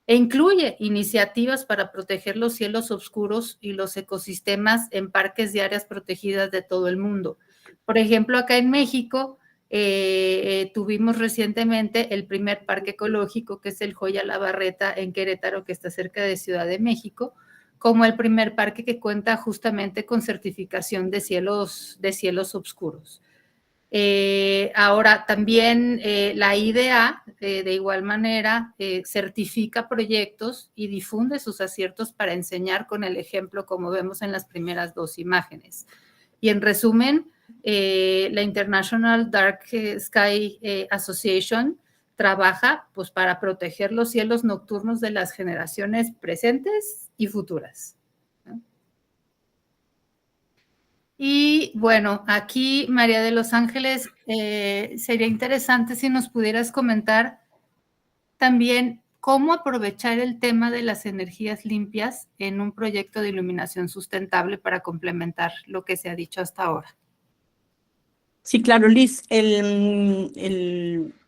e incluye iniciativas para proteger los cielos oscuros y los ecosistemas en parques y áreas protegidas de todo el mundo. Por ejemplo, acá en México tuvimos recientemente el primer parque ecológico, que es el Joya La Barreta en Querétaro, que está cerca de Ciudad de México, como el primer parque que cuenta justamente con certificación de cielos oscuros. Ahora también la IDA, de igual manera, certifica proyectos y difunde sus aciertos para enseñar con el ejemplo, como vemos en las primeras dos imágenes. Y en resumen, la International Dark Sky Association trabaja pues para proteger los cielos nocturnos de las generaciones presentes y futuras. Y bueno, aquí, María de los Ángeles, sería interesante si nos pudieras comentar también cómo aprovechar el tema de las energías limpias en un proyecto de iluminación sustentable para complementar lo que se ha dicho hasta ahora. Sí, claro, Liz.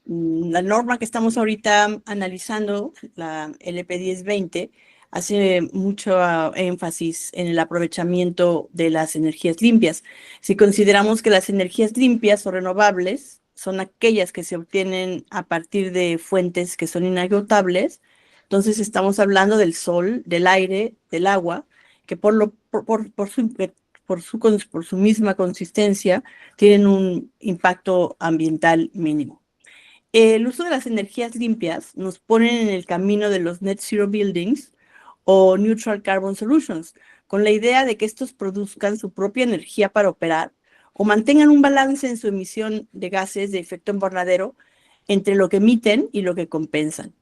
La norma que estamos ahorita analizando, la LP 1020, hace mucho énfasis en el aprovechamiento de las energías limpias. Si consideramos que las energías limpias o renovables son aquellas que se obtienen a partir de fuentes que son inagotables, entonces estamos hablando del sol, del aire, del agua, que por su misma consistencia tienen un impacto ambiental mínimo. El uso de las energías limpias nos ponen en el camino de los Net Zero Buildings o Neutral Carbon Solutions, con la idea de que estos produzcan su propia energía para operar o mantengan un balance en su emisión de gases de efecto invernadero entre lo que emiten y lo que compensan.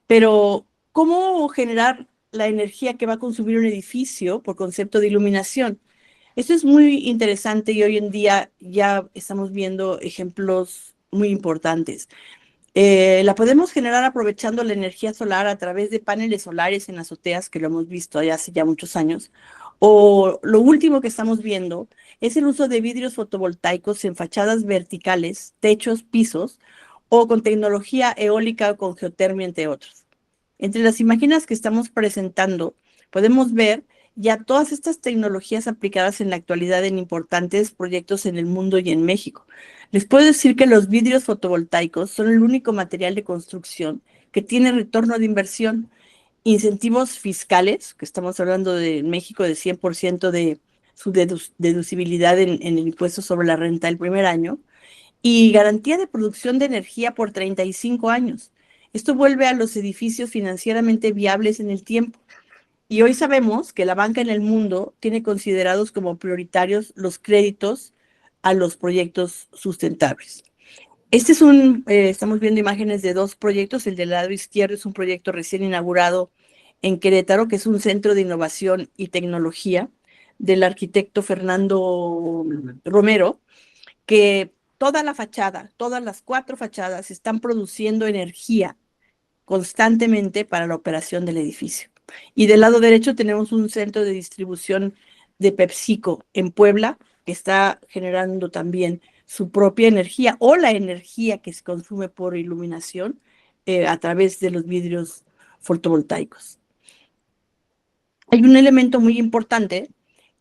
Pero, ¿cómo generar la energía que va a consumir un edificio por concepto de iluminación? Esto es muy interesante y hoy en día ya estamos viendo ejemplos muy importantes. La podemos generar aprovechando la energía solar a través de paneles solares en azoteas, que lo hemos visto hace ya muchos años. O lo último que estamos viendo es el uso de vidrios fotovoltaicos en fachadas verticales, techos, pisos, o con tecnología eólica o con geotermia, entre otros. Entre las imágenes que estamos presentando, podemos ver ya todas estas tecnologías aplicadas en la actualidad en importantes proyectos en el mundo y en México. Les puedo decir que los vidrios fotovoltaicos son el único material de construcción que tiene retorno de inversión, incentivos fiscales, que estamos hablando de México de 100% de su deducibilidad en el impuesto sobre la renta el primer año, y garantía de producción de energía por 35 años. Esto vuelve a los edificios financieramente viables en el tiempo. Y hoy sabemos que la banca en el mundo tiene considerados como prioritarios los créditos a los proyectos sustentables. Estamos viendo imágenes de dos proyectos. El del lado izquierdo es un proyecto recién inaugurado en Querétaro, que es un centro de innovación y tecnología del arquitecto Fernando Romero, que toda la fachada, todas las 4 fachadas están produciendo energía constantemente para la operación del edificio. Y del lado derecho tenemos un centro de distribución de PepsiCo en Puebla, que está generando también su propia energía o la energía que se consume por iluminación a través de los vidrios fotovoltaicos. Hay un elemento muy importante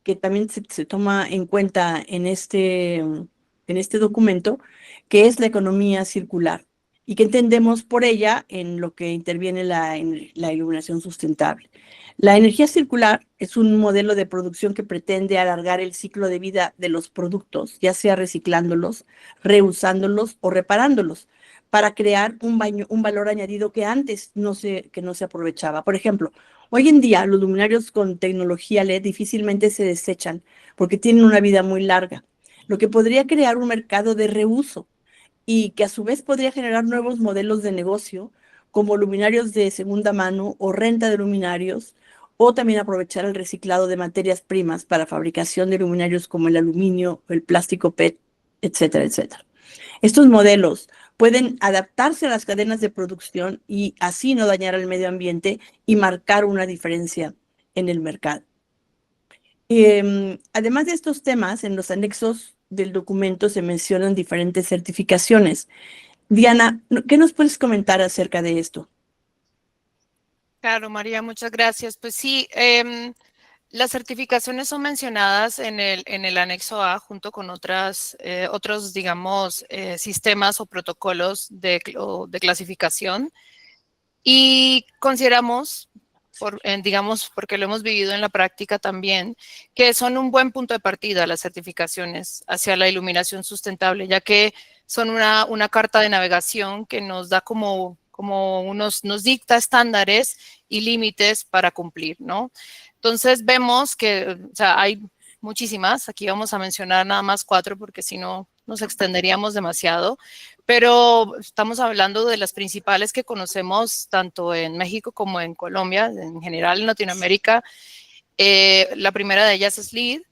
que también se toma en cuenta en este documento, que es la economía circular, y que entendemos por ella en lo que interviene la iluminación sustentable. La energía circular es un modelo de producción que pretende alargar el ciclo de vida de los productos, ya sea reciclándolos, reusándolos o reparándolos, para crear un valor añadido que antes no se aprovechaba. Por ejemplo, Hoy en día, los luminarios con tecnología LED difícilmente se desechan porque tienen una vida muy larga, lo que podría crear un mercado de reuso y que a su vez podría generar nuevos modelos de negocio, como luminarios de segunda mano o renta de luminarios, o también aprovechar el reciclado de materias primas para fabricación de luminarios como el aluminio, el plástico PET, etcétera, etcétera. Estos modelos pueden adaptarse a las cadenas de producción y así no dañar al medio ambiente y marcar una diferencia en el mercado. Además de estos temas, en los anexos del documento se mencionan diferentes certificaciones. Diana, ¿qué nos puedes comentar acerca de esto? Claro, María, muchas gracias. Pues sí, las certificaciones son mencionadas en el anexo A junto con otros, digamos, sistemas o protocolos de clasificación. Y consideramos, digamos, porque lo hemos vivido en la práctica también, que son un buen punto de partida las certificaciones hacia la iluminación sustentable, ya que son una carta de navegación que nos da nos dicta estándares y límites para cumplir, ¿no? Entonces vemos que, o sea, hay muchísimas, aquí vamos a mencionar nada más 4 porque si no nos extenderíamos demasiado, pero estamos hablando de las principales que conocemos tanto en México como en Colombia, en general en Latinoamérica. La primera de ellas es LEED,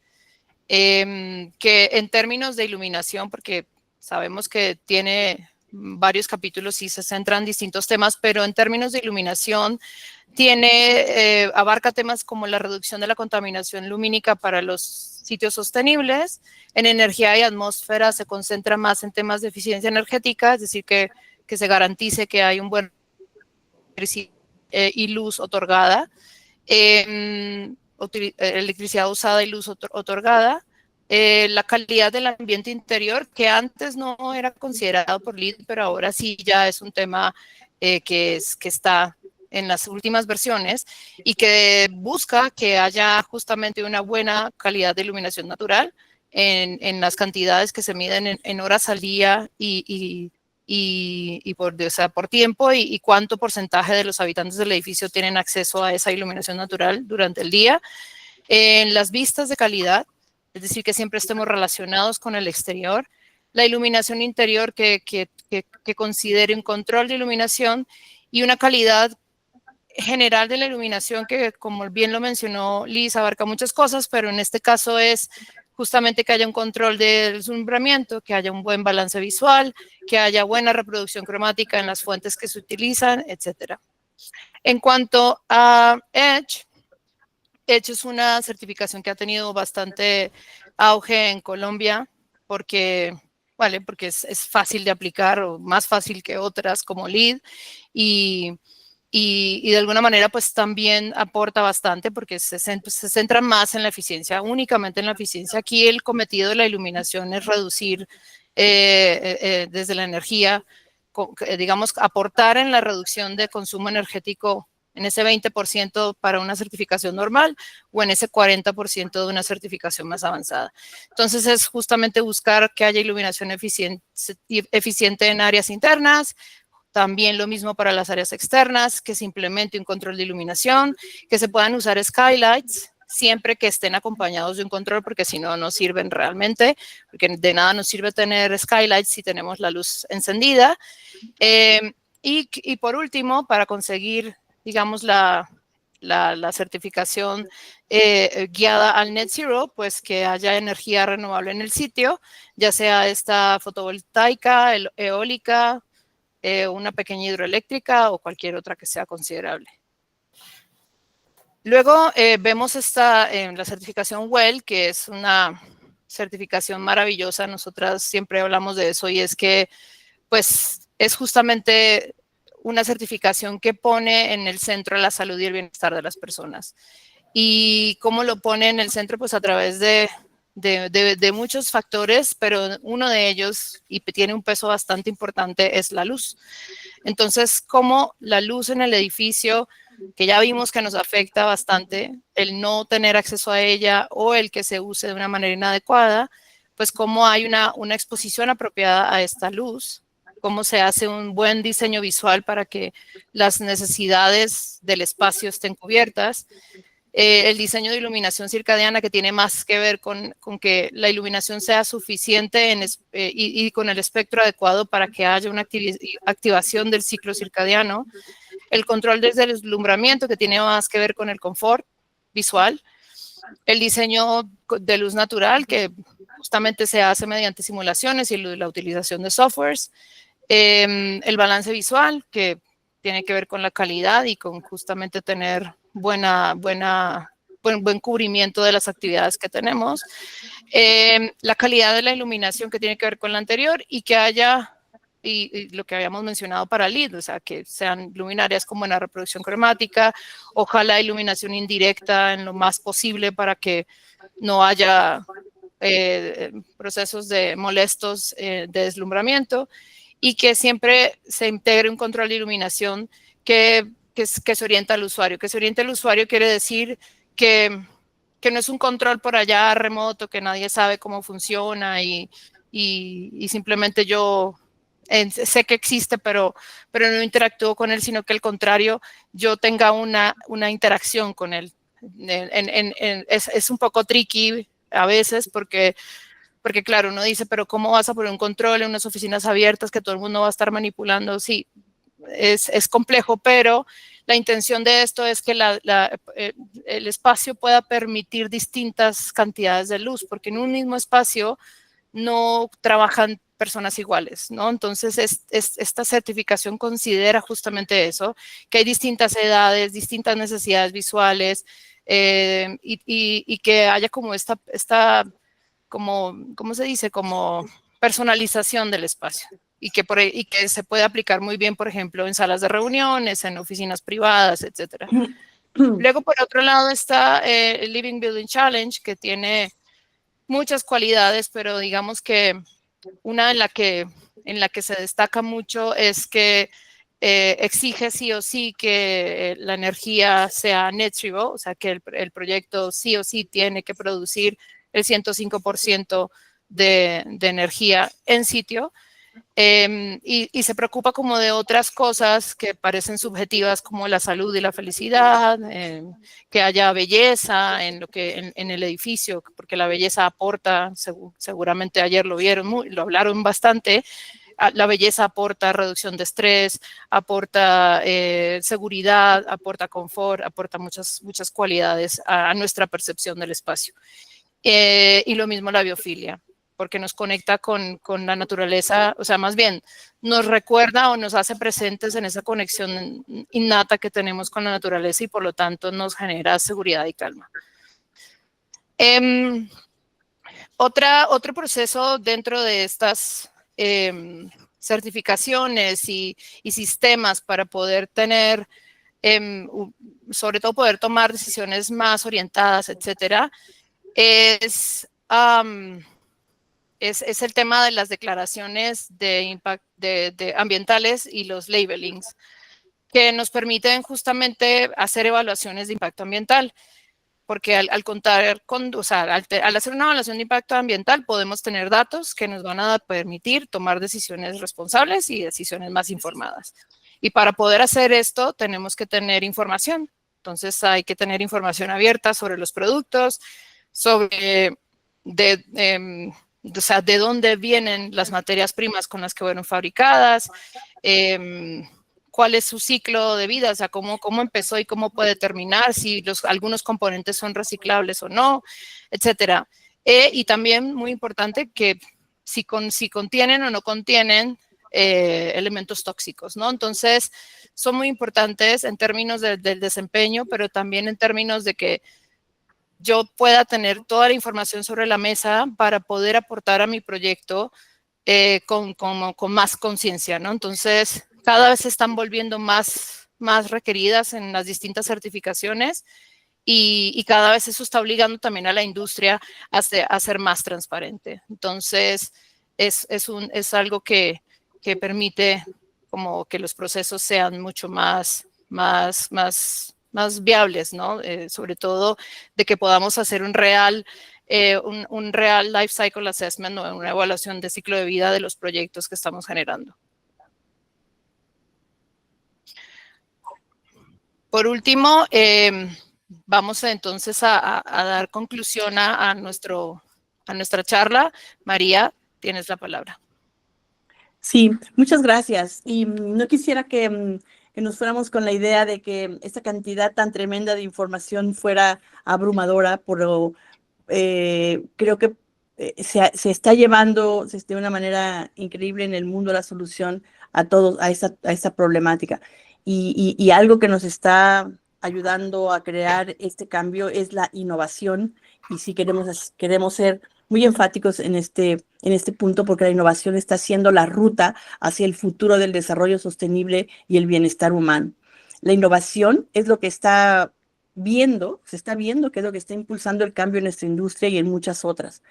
que en términos de iluminación, porque sabemos que tiene varios capítulos y se centran en distintos temas, pero en términos de iluminación abarca temas como la reducción de la contaminación lumínica para los sitios sostenibles. En energía y atmósfera se concentra más en temas de eficiencia energética, es decir, que se garantice que hay un buen y luz otorgada, electricidad usada y luz otorgada. La calidad del ambiente interior, que antes no era considerado por LEED, pero ahora sí ya es un tema que está en las últimas versiones y que busca que haya justamente una buena calidad de iluminación natural en las cantidades que se miden en horas al día y por tiempo y cuánto porcentaje de los habitantes del edificio tienen acceso a esa iluminación natural durante el día. En las vistas de calidad, es decir, que siempre estemos relacionados con el exterior. La iluminación interior que considere un control de iluminación y una calidad general de la iluminación que, como bien lo mencionó Liz, abarca muchas cosas, pero en este caso es justamente que haya un control del deslumbramiento, que haya un buen balance visual, que haya buena reproducción cromática en las fuentes que se utilizan, etc. En cuanto a Edge es una certificación que ha tenido bastante auge en Colombia porque es fácil de aplicar o más fácil que otras como LEED y de alguna manera pues también aporta bastante porque se centra más en la eficiencia, únicamente en la eficiencia. Aquí el cometido de la iluminación es reducir desde la energía, digamos, aportar en la reducción de consumo energético en ese 20% para una certificación normal o en ese 40% de una certificación más avanzada. Entonces es justamente buscar que haya iluminación eficiente en áreas internas, también lo mismo para las áreas externas, que se implemente un control de iluminación, que se puedan usar skylights, siempre que estén acompañados de un control, porque si no, no sirven realmente, porque de nada nos sirve tener skylights si tenemos la luz encendida. Y por último, para conseguir, digamos, la certificación guiada al net zero, pues que haya energía renovable en el sitio, ya sea esta fotovoltaica, eólica, una pequeña hidroeléctrica o cualquier otra que sea considerable. Luego vemos la certificación WELL, que es una certificación maravillosa. Nosotras siempre hablamos de eso y es que pues es justamente una certificación que pone en el centro la salud y el bienestar de las personas. ¿Y cómo lo pone en el centro? Pues a través de muchos factores, pero uno de ellos, y tiene un peso bastante importante, es la luz. Entonces, cómo la luz en el edificio, que ya vimos que nos afecta bastante, el no tener acceso a ella o el que se use de una manera inadecuada, pues cómo hay una exposición apropiada a esta luz cómo se hace un buen diseño visual para que las necesidades del espacio estén cubiertas. El diseño de iluminación circadiana, que tiene más que ver con que la iluminación sea suficiente y con el espectro adecuado para que haya una activación del ciclo circadiano. El control desde el deslumbramiento, que tiene más que ver con el confort visual. El diseño de luz natural, que justamente se hace mediante simulaciones y la utilización de softwares. El balance visual, que tiene que ver con la calidad y con justamente tener buen cubrimiento de las actividades que tenemos. La calidad de la iluminación, que tiene que ver con la anterior, y que haya, y lo que habíamos mencionado para LED, o sea, que sean luminarias con buena reproducción cromática, ojalá iluminación indirecta en lo más posible para que no haya procesos molestos de deslumbramiento, y que siempre se integre un control de iluminación que se orienta al usuario. Que se oriente al usuario quiere decir que no es un control por allá remoto, que nadie sabe cómo funciona y simplemente yo sé que existe, pero no interactúo con él, sino que al contrario, yo tenga una interacción con él. Es un poco tricky a veces porque claro, uno dice, pero ¿cómo vas a poner un control en unas oficinas abiertas que todo el mundo va a estar manipulando? Sí, es complejo, pero la intención de esto es que el espacio pueda permitir distintas cantidades de luz, porque en un mismo espacio no trabajan personas iguales, ¿no? Entonces, esta certificación considera justamente eso, que hay distintas edades, distintas necesidades visuales, y que haya como ¿cómo se dice? Como personalización del espacio, y que se puede aplicar muy bien, por ejemplo, en salas de reuniones, en oficinas privadas, etcétera. Luego, por otro lado, está el Living Building Challenge, que tiene muchas cualidades, pero digamos que una en la que se destaca mucho es que exige sí o sí que la energía sea net zero, o sea, que el proyecto sí o sí tiene que producir el 105% de energía en sitio. Y se preocupa como de otras cosas que parecen subjetivas, como la salud y la felicidad, que haya belleza en el edificio, porque la belleza aporta, seguramente ayer lo vieron, lo hablaron bastante, la belleza aporta reducción de estrés, aporta seguridad, aporta confort, aporta muchas cualidades a nuestra percepción del espacio. Y lo mismo la biofilia, porque nos conecta con la naturaleza, o sea, más bien nos recuerda o nos hace presentes en esa conexión innata que tenemos con la naturaleza, y por lo tanto nos genera seguridad y calma. Otro proceso dentro de estas certificaciones y sistemas para poder tener, sobre todo poder tomar decisiones más orientadas, etcétera, es el tema de las declaraciones de ambientales y los labelings, que nos permiten justamente hacer evaluaciones de impacto ambiental, porque al hacer una evaluación de impacto ambiental podemos tener datos que nos van a permitir tomar decisiones responsables y decisiones más informadas. Y para poder hacer esto tenemos que tener información. Entonces hay que tener información abierta sobre los productos, sobre de dónde vienen las materias primas con las que fueron fabricadas, cuál es su ciclo de vida, o sea, cómo empezó y cómo puede terminar, si algunos componentes son reciclables o no, etcétera. Y también, muy importante, que si contienen o no contienen elementos tóxicos, ¿no? Entonces, son muy importantes en términos del desempeño, pero también en términos de que yo pueda tener toda la información sobre la mesa para poder aportar a mi proyecto con más conciencia, ¿no? Entonces, cada vez se están volviendo más requeridas en las distintas certificaciones, y cada vez eso está obligando también a la industria a ser más transparente. Entonces, es algo que permite como que los procesos sean mucho más viables, ¿no? Sobre todo de que podamos hacer un real life cycle assessment, o una evaluación de ciclo de vida de los proyectos que estamos generando. Por último, vamos entonces a dar conclusión a nuestra charla. María, tienes la palabra. Sí, muchas gracias. Y no quisiera que nos fuéramos con la idea de que esta cantidad tan tremenda de información fuera abrumadora, pero creo que se está llevando de una manera increíble en el mundo la solución a esta problemática. Y algo que nos está ayudando a crear este cambio es la innovación. Y sí queremos ser muy enfáticos en este punto, porque la innovación está siendo la ruta hacia el futuro del desarrollo sostenible y el bienestar humano. La innovación es lo que se está viendo que es lo que está impulsando el cambio en nuestra industria y en muchas otras.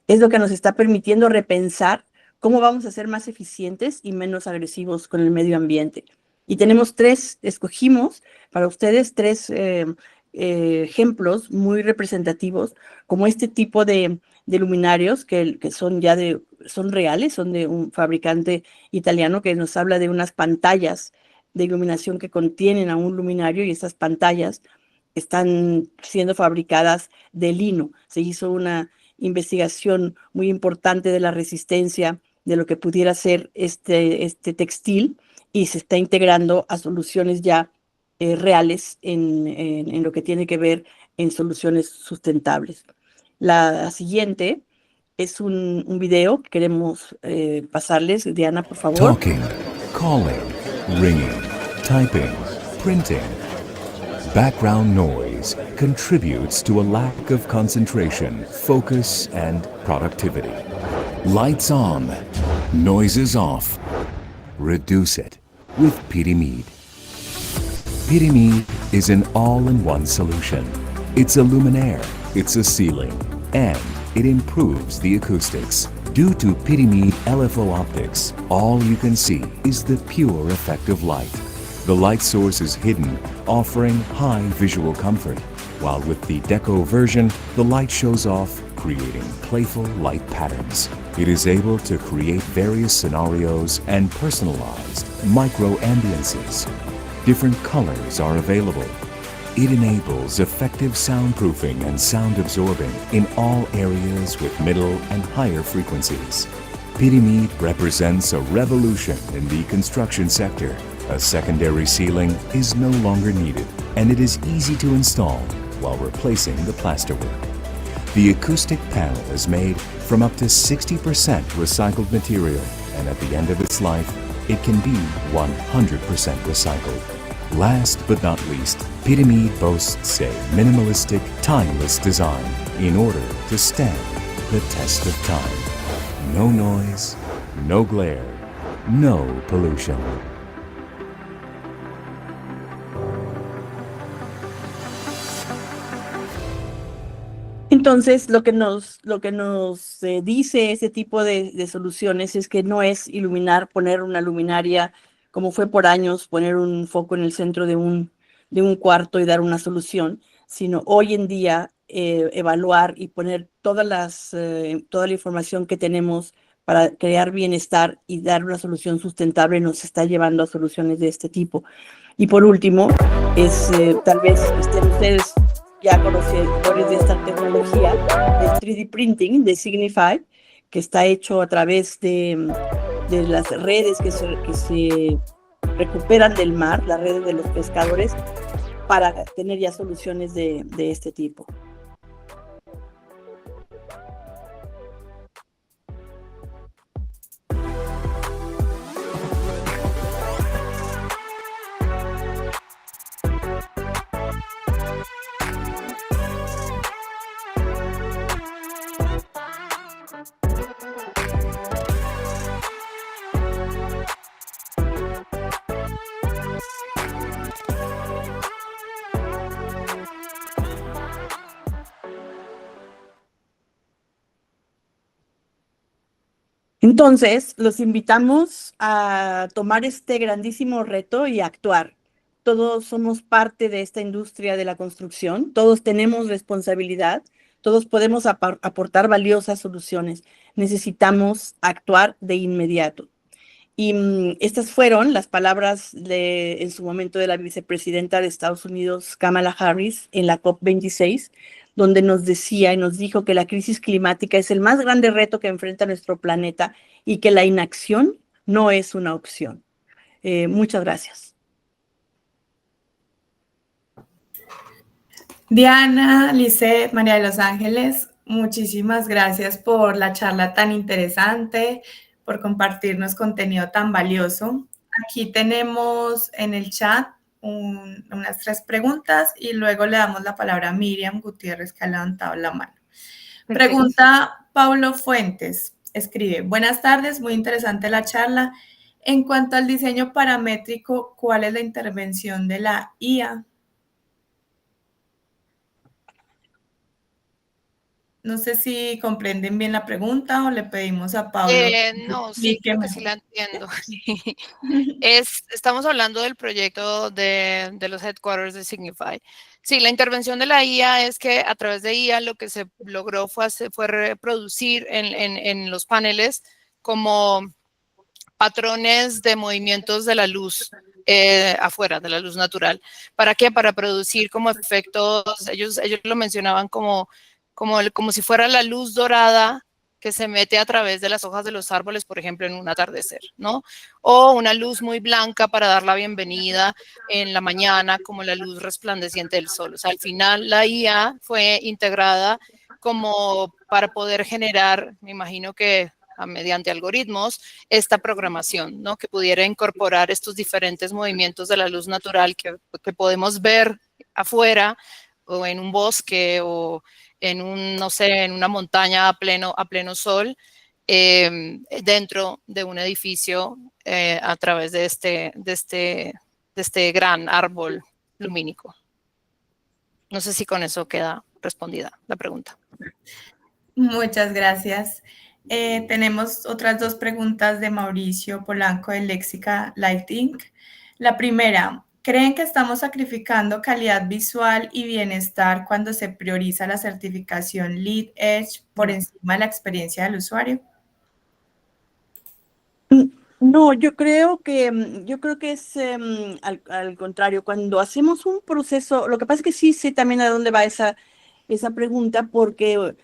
Es lo que nos está permitiendo repensar cómo vamos a ser más eficientes y menos agresivos con el medio ambiente. Y escogimos para ustedes tres ejemplos muy representativos, como este tipo de luminarios que son reales, son de un fabricante italiano que nos habla de unas pantallas de iluminación que contienen a un luminario, y estas pantallas están siendo fabricadas de lino. Se hizo una investigación muy importante de la resistencia de lo que pudiera ser este textil, y se está integrando a soluciones ya reales en lo que tiene que ver en soluciones sustentables. La siguiente es un video que queremos pasarles. Diana, por favor. Talking, calling, ringing, typing, printing. Background noise contributes to a lack of concentration, focus, and productivity. Lights on, noises off. Reduce it with Peaty Mead. Peaty Mead is an all-in-one solution. It's a luminaire, it's a ceiling, and it improves the acoustics. Due to Peaty Mead LFO optics, all you can see is the pure effect of light. The light source is hidden, offering high visual comfort, while with the Deco version, the light shows off, creating playful light patterns. It is able to create various scenarios and personalized micro-ambiances. Different colors are available. It enables effective soundproofing and sound absorbing in all areas with middle and higher frequencies. Peaty Mead represents a revolution in the construction sector. A secondary ceiling is no longer needed, and it is easy to install while replacing the plasterwork. The acoustic panel is made from up to 60% recycled material, and at the end of its life, it can be 100% recycled. Last but not least, Peaty Mead boasts a minimalistic, timeless design in order to stand the test of time. No noise, no glare, no pollution. Entonces, lo que nos dice este tipo de soluciones es que no es poner una luminaria, como fue por años, poner un foco en el centro de un cuarto y dar una solución, sino hoy en día evaluar y poner toda la información que tenemos para crear bienestar y dar una solución sustentable nos está llevando a soluciones de este tipo. Y por último, tal vez estén ustedes ya conocedores de esta tecnología de 3D printing, de Signify, que está hecho a través de las redes que se recuperan del mar, las redes de los pescadores, para tener ya soluciones de este tipo. Entonces, los invitamos a tomar este grandísimo reto y actuar. Todos somos parte de esta industria de la construcción, todos tenemos responsabilidad, todos podemos aportar valiosas soluciones. Necesitamos actuar de inmediato. Y estas fueron las palabras en su momento de la vicepresidenta de Estados Unidos, Kamala Harris, en la COP26, donde nos decía y nos dijo que la crisis climática es el más grande reto que enfrenta nuestro planeta y que la inacción no es una opción. Muchas gracias. Diana, Lisset, María de los Ángeles, muchísimas gracias por la charla tan interesante, por compartirnos contenido tan valioso. Aquí tenemos en el chat unas 3 preguntas y luego le damos la palabra a Miriam Gutiérrez, que ha levantado la mano. Perfecto. Pregunta Paulo Fuentes, escribe, buenas tardes, muy interesante la charla. En cuanto al diseño paramétrico, ¿cuál es la intervención de la IA? No sé si comprenden bien la pregunta o le pedimos a Pablo. No, sí, creo que sí la entiendo. Estamos hablando del proyecto de los headquarters de Signify. Sí, la intervención de la IA es que a través de IA lo que se logró fue reproducir en los paneles como patrones de movimientos de la luz afuera, de la luz natural. ¿Para qué? Para producir como efectos, ellos lo mencionaban como si fuera la luz dorada que se mete a través de las hojas de los árboles, por ejemplo, en un atardecer, ¿no? O una luz muy blanca para dar la bienvenida en la mañana, como la luz resplandeciente del sol. O sea, al final la IA fue integrada como para poder generar, me imagino que mediante algoritmos, esta programación, ¿no? Que pudiera incorporar estos diferentes movimientos de la luz natural que podemos ver afuera o en un bosque o en no sé, en una montaña a pleno sol, dentro de un edificio a través de este gran árbol lumínico. No sé si con eso queda respondida la pregunta. Muchas gracias. Tenemos otras 2 preguntas de Mauricio Polanco de Léxica Light Inc. La primera, ¿creen que estamos sacrificando calidad visual y bienestar cuando se prioriza la certificación Lead Edge por encima de la experiencia del usuario? No, yo creo que es al contrario. Cuando hacemos un proceso, lo que pasa es que sí sé también a dónde va esa pregunta, porque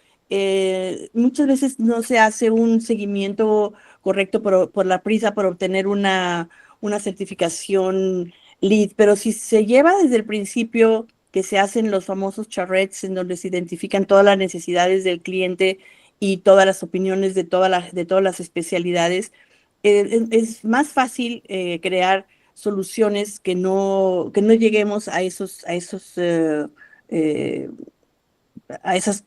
muchas veces no se hace un seguimiento correcto por la prisa por obtener una certificación LEED, pero si se lleva desde el principio que se hacen los famosos charrettes en donde se identifican todas las necesidades del cliente y todas las opiniones de todas las especialidades, es más fácil crear soluciones que no lleguemos a esas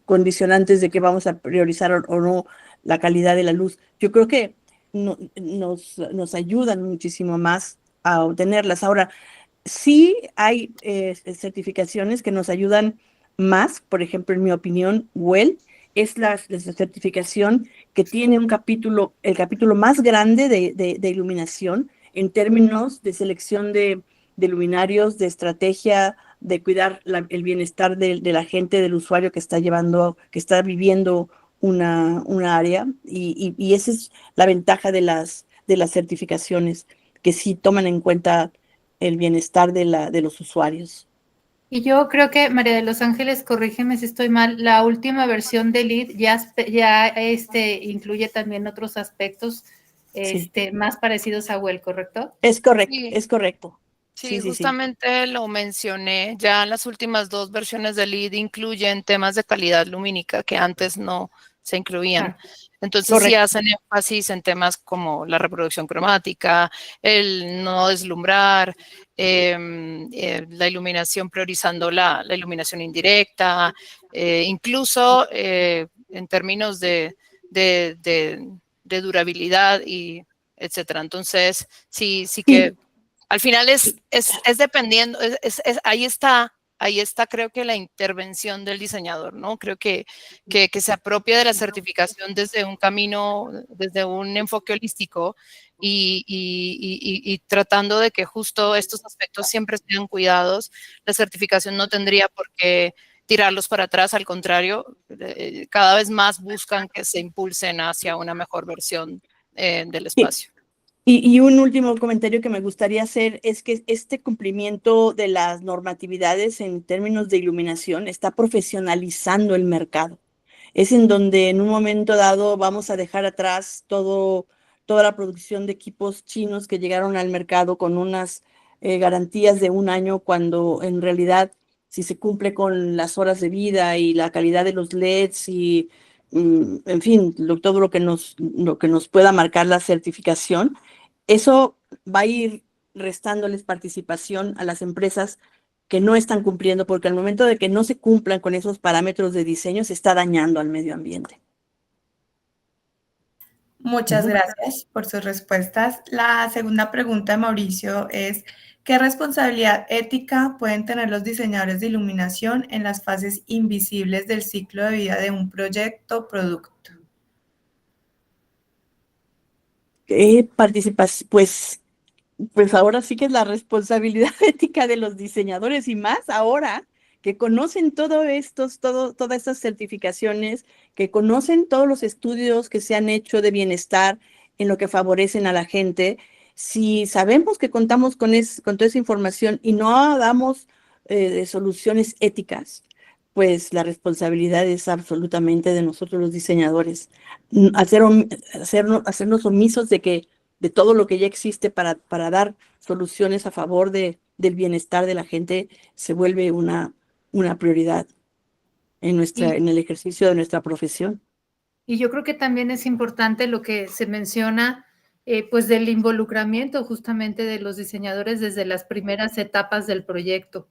condicionantes de que vamos a priorizar o no la calidad de la luz. Yo creo que nos ayudan muchísimo más a obtenerlas. Ahora, sí hay certificaciones que nos ayudan más. Por ejemplo, en mi opinión, WELL es la certificación que tiene el capítulo más grande de iluminación en términos de selección de luminarios, de estrategia, de cuidar el bienestar de la gente, del usuario que está viviendo una área. Y esa es la ventaja de las certificaciones, que sí toman en cuenta el bienestar de los usuarios. Y yo creo que, María de los Ángeles, corrígeme si estoy mal, la última versión de LEED ya incluye también otros aspectos más parecidos a WELL, ¿correcto? Es correcto, Sí. es correcto. Sí, justamente lo mencioné. Ya las últimas 2 versiones de LEED incluyen temas de calidad lumínica que antes no se incluían. Entonces sí hacen énfasis en temas como la reproducción cromática, el no deslumbrar, la iluminación priorizando la iluminación indirecta, incluso en términos de durabilidad y etcétera. Entonces sí que al final es dependiendo, ahí está creo que la intervención del diseñador, ¿no? Creo que se apropia de la certificación desde un camino, desde un enfoque holístico y tratando de que justo estos aspectos siempre sean cuidados. La certificación no tendría por qué tirarlos para atrás, al contrario, cada vez más buscan que se impulsen hacia una mejor versión del espacio. Y un último comentario que me gustaría hacer es que este cumplimiento de las normatividades en términos de iluminación está profesionalizando el mercado. Es en donde en un momento dado vamos a dejar atrás toda la producción de equipos chinos que llegaron al mercado con unas garantías de un año, cuando en realidad, si se cumple con las horas de vida y la calidad de los LEDs y, en fin, todo lo que nos pueda marcar la certificación, eso va a ir restándoles participación a las empresas que no están cumpliendo, porque al momento de que no se cumplan con esos parámetros de diseño, se está dañando al medio ambiente. Muchas gracias por sus respuestas. La segunda pregunta de Mauricio es, ¿qué responsabilidad ética pueden tener los diseñadores de iluminación en las fases invisibles del ciclo de vida de un proyecto o producto? Pues ahora sí que es la responsabilidad ética de los diseñadores, y más ahora que conocen todas estas certificaciones, que conocen todos los estudios que se han hecho de bienestar en lo que favorecen a la gente. Si sabemos que contamos con toda esa información y no damos de soluciones éticas, pues la responsabilidad es absolutamente de nosotros los diseñadores. Hacernos omisos de todo lo que ya existe para dar soluciones a favor del bienestar de la gente, se vuelve una prioridad en el ejercicio de nuestra profesión. Y yo creo que también es importante lo que se menciona, pues del involucramiento justamente de los diseñadores desde las primeras etapas del proyecto,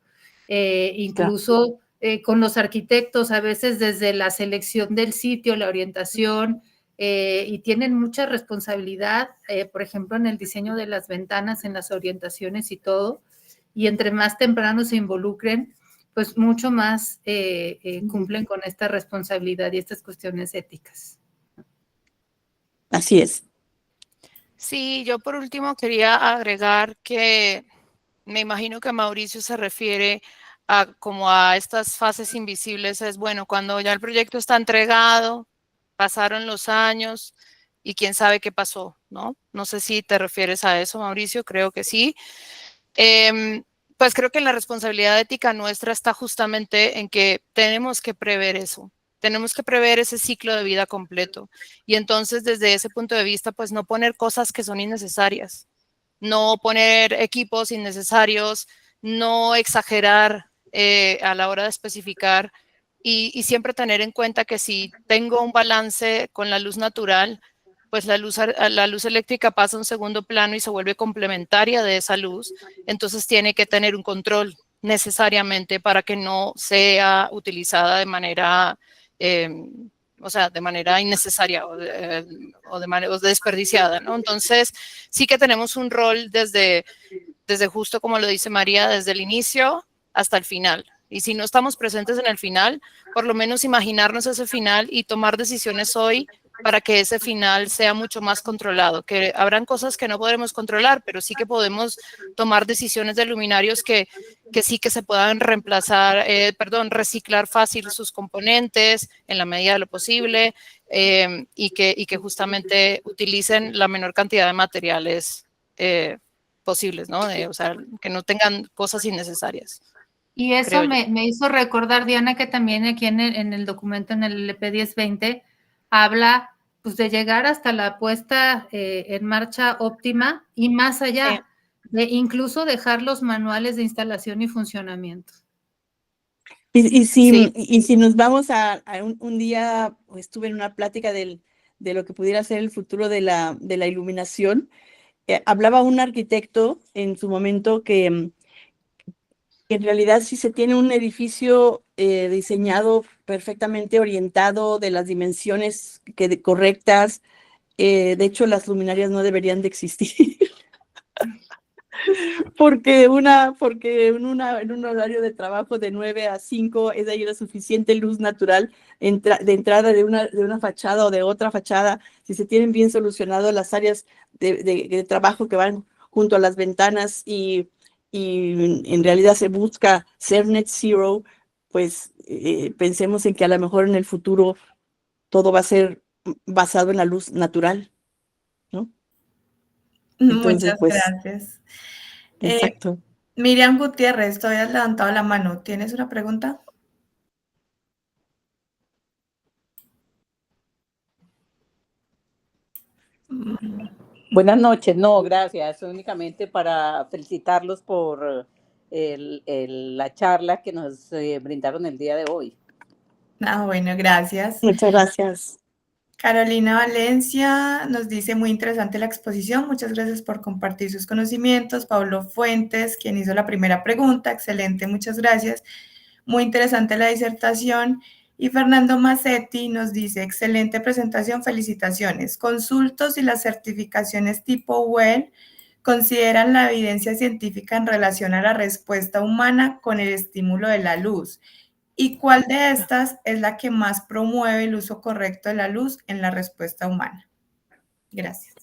incluso con los arquitectos, a veces desde la selección del sitio, la orientación, y tienen mucha responsabilidad, por ejemplo, en el diseño de las ventanas, en las orientaciones y todo, y entre más temprano se involucren, pues mucho más cumplen con esta responsabilidad y estas cuestiones éticas. Así es. Sí, yo por último quería agregar que me imagino que Mauricio se refiere como a estas fases invisibles. Es bueno, cuando ya el proyecto está entregado, pasaron los años y quién sabe qué pasó, ¿no? No sé si te refieres a eso, Mauricio, creo que sí. Pues creo que la responsabilidad ética nuestra está justamente en que tenemos que prever eso. Tenemos que prever ese ciclo de vida completo. Y entonces, desde ese punto de vista, pues no poner cosas que son innecesarias, no poner equipos innecesarios, no exagerar a la hora de especificar y siempre tener en cuenta que si tengo un balance con la luz natural, pues la luz eléctrica pasa a un segundo plano y se vuelve complementaria de esa luz, entonces tiene que tener un control necesariamente para que no sea utilizada de manera, de manera innecesaria o desperdiciada, ¿no? Entonces, sí que tenemos un rol desde justo como lo dice María, desde el inicio hasta el final. Y si no estamos presentes en el final, por lo menos imaginarnos ese final y tomar decisiones hoy para que ese final sea mucho más controlado, que habrán cosas que no podremos controlar, pero sí que podemos tomar decisiones de luminarios que sí que se puedan reciclar fácil sus componentes en la medida de lo posible y que justamente utilicen la menor cantidad de materiales posibles, ¿no? Que no tengan cosas innecesarias. Y eso me hizo recordar, Diana, que también aquí en el documento, en el LP 1020, habla pues de llegar hasta la puesta en marcha óptima y más allá, de incluso dejar los manuales de instalación y funcionamiento. Y si nos vamos a un día, estuve en una plática de lo que pudiera ser el futuro de la iluminación, hablaba un arquitecto en su momento que en realidad, si se tiene un edificio diseñado perfectamente orientado, de las dimensiones correctas, de hecho las luminarias no deberían de existir. porque en un horario de trabajo de 9 a 5 es ahí la suficiente luz natural de entrada de una fachada o de otra fachada. Si se tienen bien solucionado las áreas de trabajo que van junto a las ventanas y en realidad se busca ser net zero, pues pensemos en que a lo mejor en el futuro todo va a ser basado en la luz natural, ¿no? Entonces, Muchas pues, gracias. exacto. Miriam Gutiérrez, todavía has levantado la mano. ¿Tienes una pregunta? Buenas noches, no, gracias. Únicamente para felicitarlos por la charla que nos brindaron el día de hoy. Ah, bueno, gracias. Muchas gracias. Carolina Valencia nos dice, muy interesante la exposición, muchas gracias por compartir sus conocimientos. Pablo Fuentes, quien hizo la primera pregunta, excelente, muchas gracias. Muy interesante la disertación. Y Fernando Macetti nos dice, excelente presentación, felicitaciones. Consulto si las certificaciones tipo WELL consideran la evidencia científica en relación a la respuesta humana con el estímulo de la luz. ¿Y cuál de estas es la que más promueve el uso correcto de la luz en la respuesta humana? Gracias.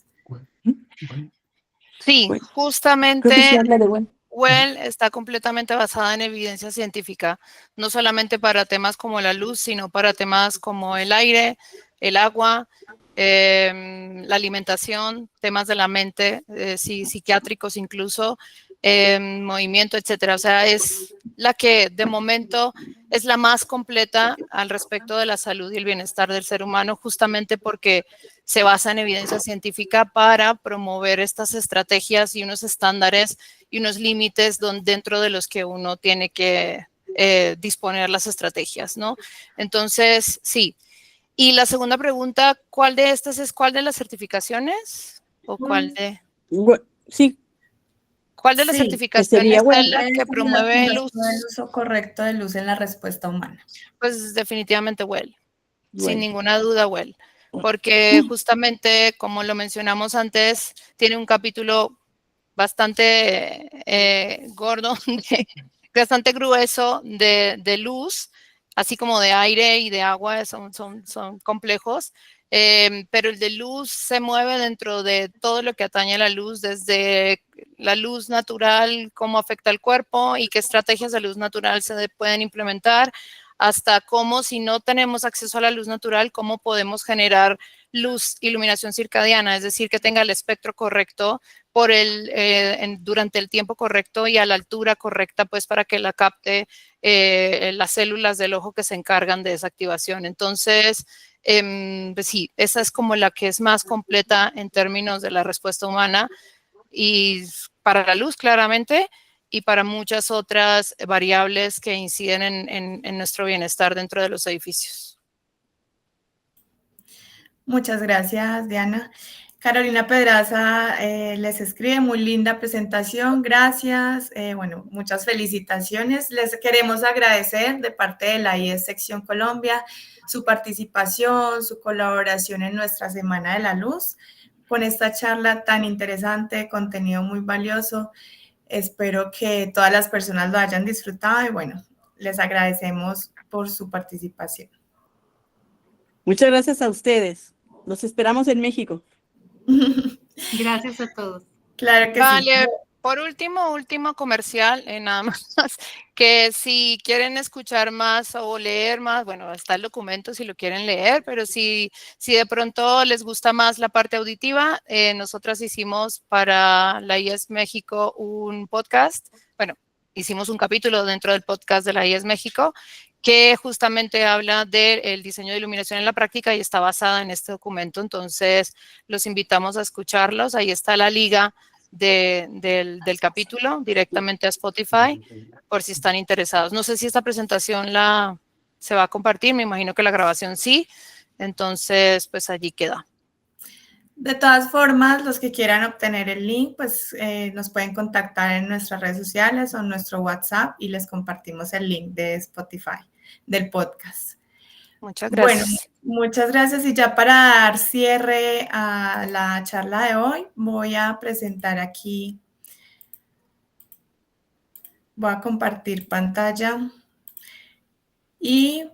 Sí, Bueno, creo que sí justamente habla de bueno. WELL está completamente basada en evidencia científica, no solamente para temas como la luz, sino para temas como el aire, el agua, la alimentación, temas de la mente, psiquiátricos incluso, movimiento, etcétera. O sea, es la que de momento es la más completa al respecto de la salud y el bienestar del ser humano, justamente porque se basa en evidencia científica para promover estas estrategias y unos estándares y unos límites dentro de los que uno tiene que disponer las estrategias, ¿no? Entonces, sí. Y la segunda pregunta, ¿cuál de estas es cuál de las certificaciones? ¿O cuál de...? Sí. ¿Cuál de las Sí, que sería certificaciones es bueno. la que promueve el uso? El uso correcto de luz en la respuesta humana. Pues definitivamente WELL, sin Bueno. ninguna duda WELL, porque justamente, como lo mencionamos antes, tiene un capítulo bastante gordo, bastante grueso de luz, así como de aire y de agua, son complejos, pero el de luz se mueve dentro de todo lo que atañe a la luz, desde la luz natural, cómo afecta al cuerpo y qué estrategias de luz natural se pueden implementar, hasta cómo, si no tenemos acceso a la luz natural, cómo podemos generar luz, iluminación circadiana, es decir, que tenga el espectro correcto por durante el tiempo correcto y a la altura correcta, pues para que la capte las células del ojo que se encargan de esa activación. Entonces, pues sí, esa es como la que es más completa en términos de la respuesta humana y para la luz, claramente, y para muchas otras variables que inciden en nuestro bienestar dentro de los edificios. Muchas gracias, Diana. Carolina Pedraza les escribe, muy linda presentación, gracias. Bueno, muchas felicitaciones. Les queremos agradecer de parte de la IES Sección Colombia su participación, su colaboración en nuestra Semana de la Luz, con esta charla tan interesante, contenido muy valioso. Espero que todas las personas lo hayan disfrutado y bueno, les agradecemos por su participación. Muchas gracias a ustedes. Los esperamos en México. Gracias a todos. Claro que Vale, sí. por último comercial, nada más, que si quieren escuchar más o leer más, bueno, está el documento si lo quieren leer, pero si de pronto les gusta más la parte auditiva, nosotras hicimos para la IES México un podcast, bueno, hicimos un capítulo dentro del podcast de la IES México que justamente habla del diseño de iluminación en la práctica y está basada en este documento, entonces los invitamos a escucharlos, ahí está la liga del capítulo directamente a Spotify por si están interesados. No sé si esta presentación se va a compartir, me imagino que la grabación sí, entonces pues allí queda. De todas formas, los que quieran obtener el link, pues nos pueden contactar en nuestras redes sociales o en nuestro WhatsApp y les compartimos el link de Spotify, del podcast. Muchas gracias. Bueno, muchas gracias. Y ya para dar cierre a la charla de hoy, voy a presentar aquí, voy a compartir pantalla. Y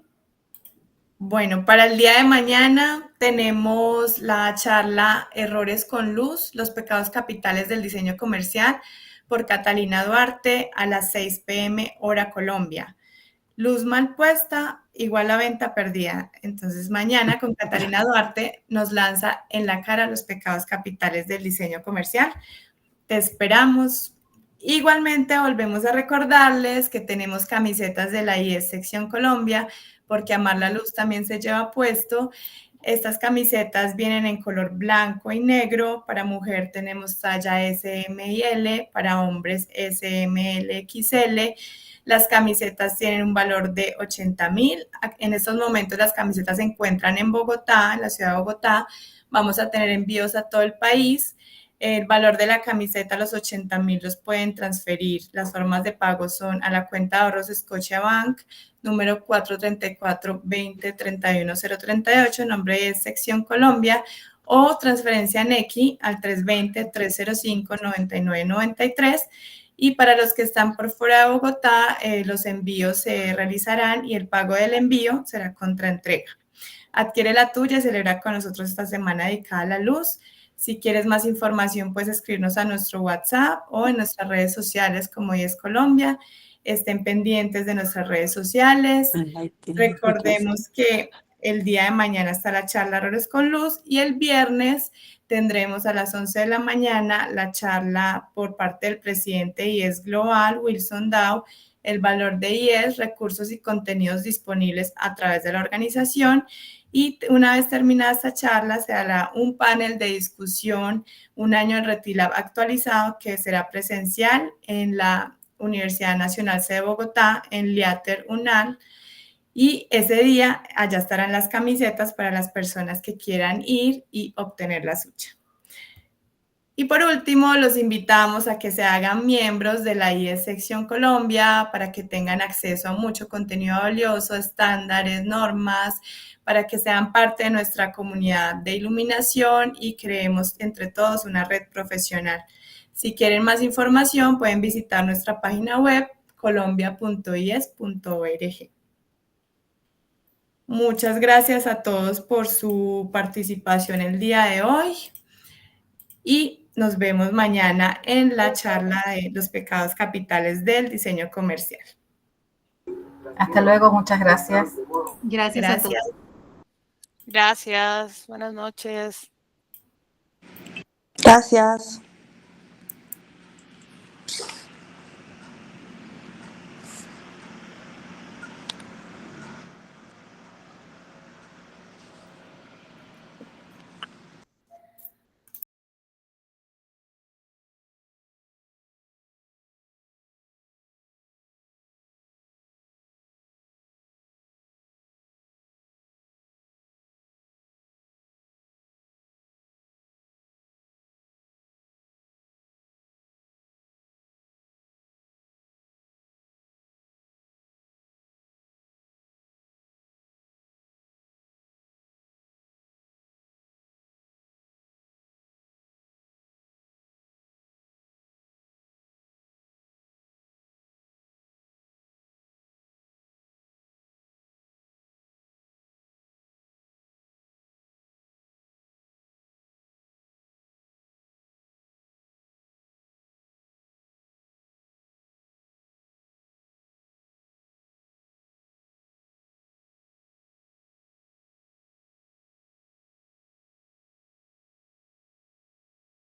bueno, para el día de mañana tenemos la charla Errores con Luz, los pecados capitales del diseño comercial por Catalina Duarte a las 6 p.m. hora Colombia. Luz mal puesta igual a venta perdida. Entonces mañana con Catalina Duarte nos lanza En la cara los pecados capitales del diseño comercial. Te esperamos. Igualmente volvemos a recordarles que tenemos camisetas de la IES Sección Colombia, porque Amar la Luz también se lleva puesto. Estas camisetas vienen en color blanco y negro. Para mujer tenemos talla S, M y L. Para hombres S, M, L, XL. Las camisetas tienen un valor de 80,000. En estos momentos las camisetas se encuentran en Bogotá, en la ciudad de Bogotá. Vamos a tener envíos a todo el país. El valor de la camiseta, los 80,000, los pueden transferir. Las formas de pago son a la cuenta de ahorros Scotiabank, número 434-20-31-038, nombre es Sección Colombia, o transferencia Nequi al 320-305-9993. Y para los que están por fuera de Bogotá, los envíos se realizarán y el pago del envío será contra entrega. Adquiere la tuya y celebra con nosotros esta semana dedicada a la luz. Si quieres más información, puedes escribirnos a nuestro WhatsApp o en nuestras redes sociales como IES Colombia. Estén pendientes de nuestras redes sociales. Recordemos que el día de mañana está la charla Errores con Luz y el viernes tendremos a las 11 de la mañana la charla por parte del presidente de IES Global, Wilson Dow, el valor de IES, recursos y contenidos disponibles a través de la organización. Y una vez terminada esta charla, se hará un panel de discusión, un año en RETILAB actualizado, que será presencial en la Universidad Nacional C de Bogotá, en Liater UNAL. Y ese día allá estarán las camisetas para las personas que quieran ir y obtener la suya. Y por último, los invitamos a que se hagan miembros de la IES Sección Colombia para que tengan acceso a mucho contenido valioso, estándares, normas, para que sean parte de nuestra comunidad de iluminación y creemos entre todos una red profesional. Si quieren más información, pueden visitar nuestra página web colombia.ies.org. Muchas gracias a todos por su participación el día de hoy y nos vemos mañana en la charla de los pecados capitales del diseño comercial. Hasta luego, muchas gracias. Gracias a todos. Gracias, buenas noches. Gracias.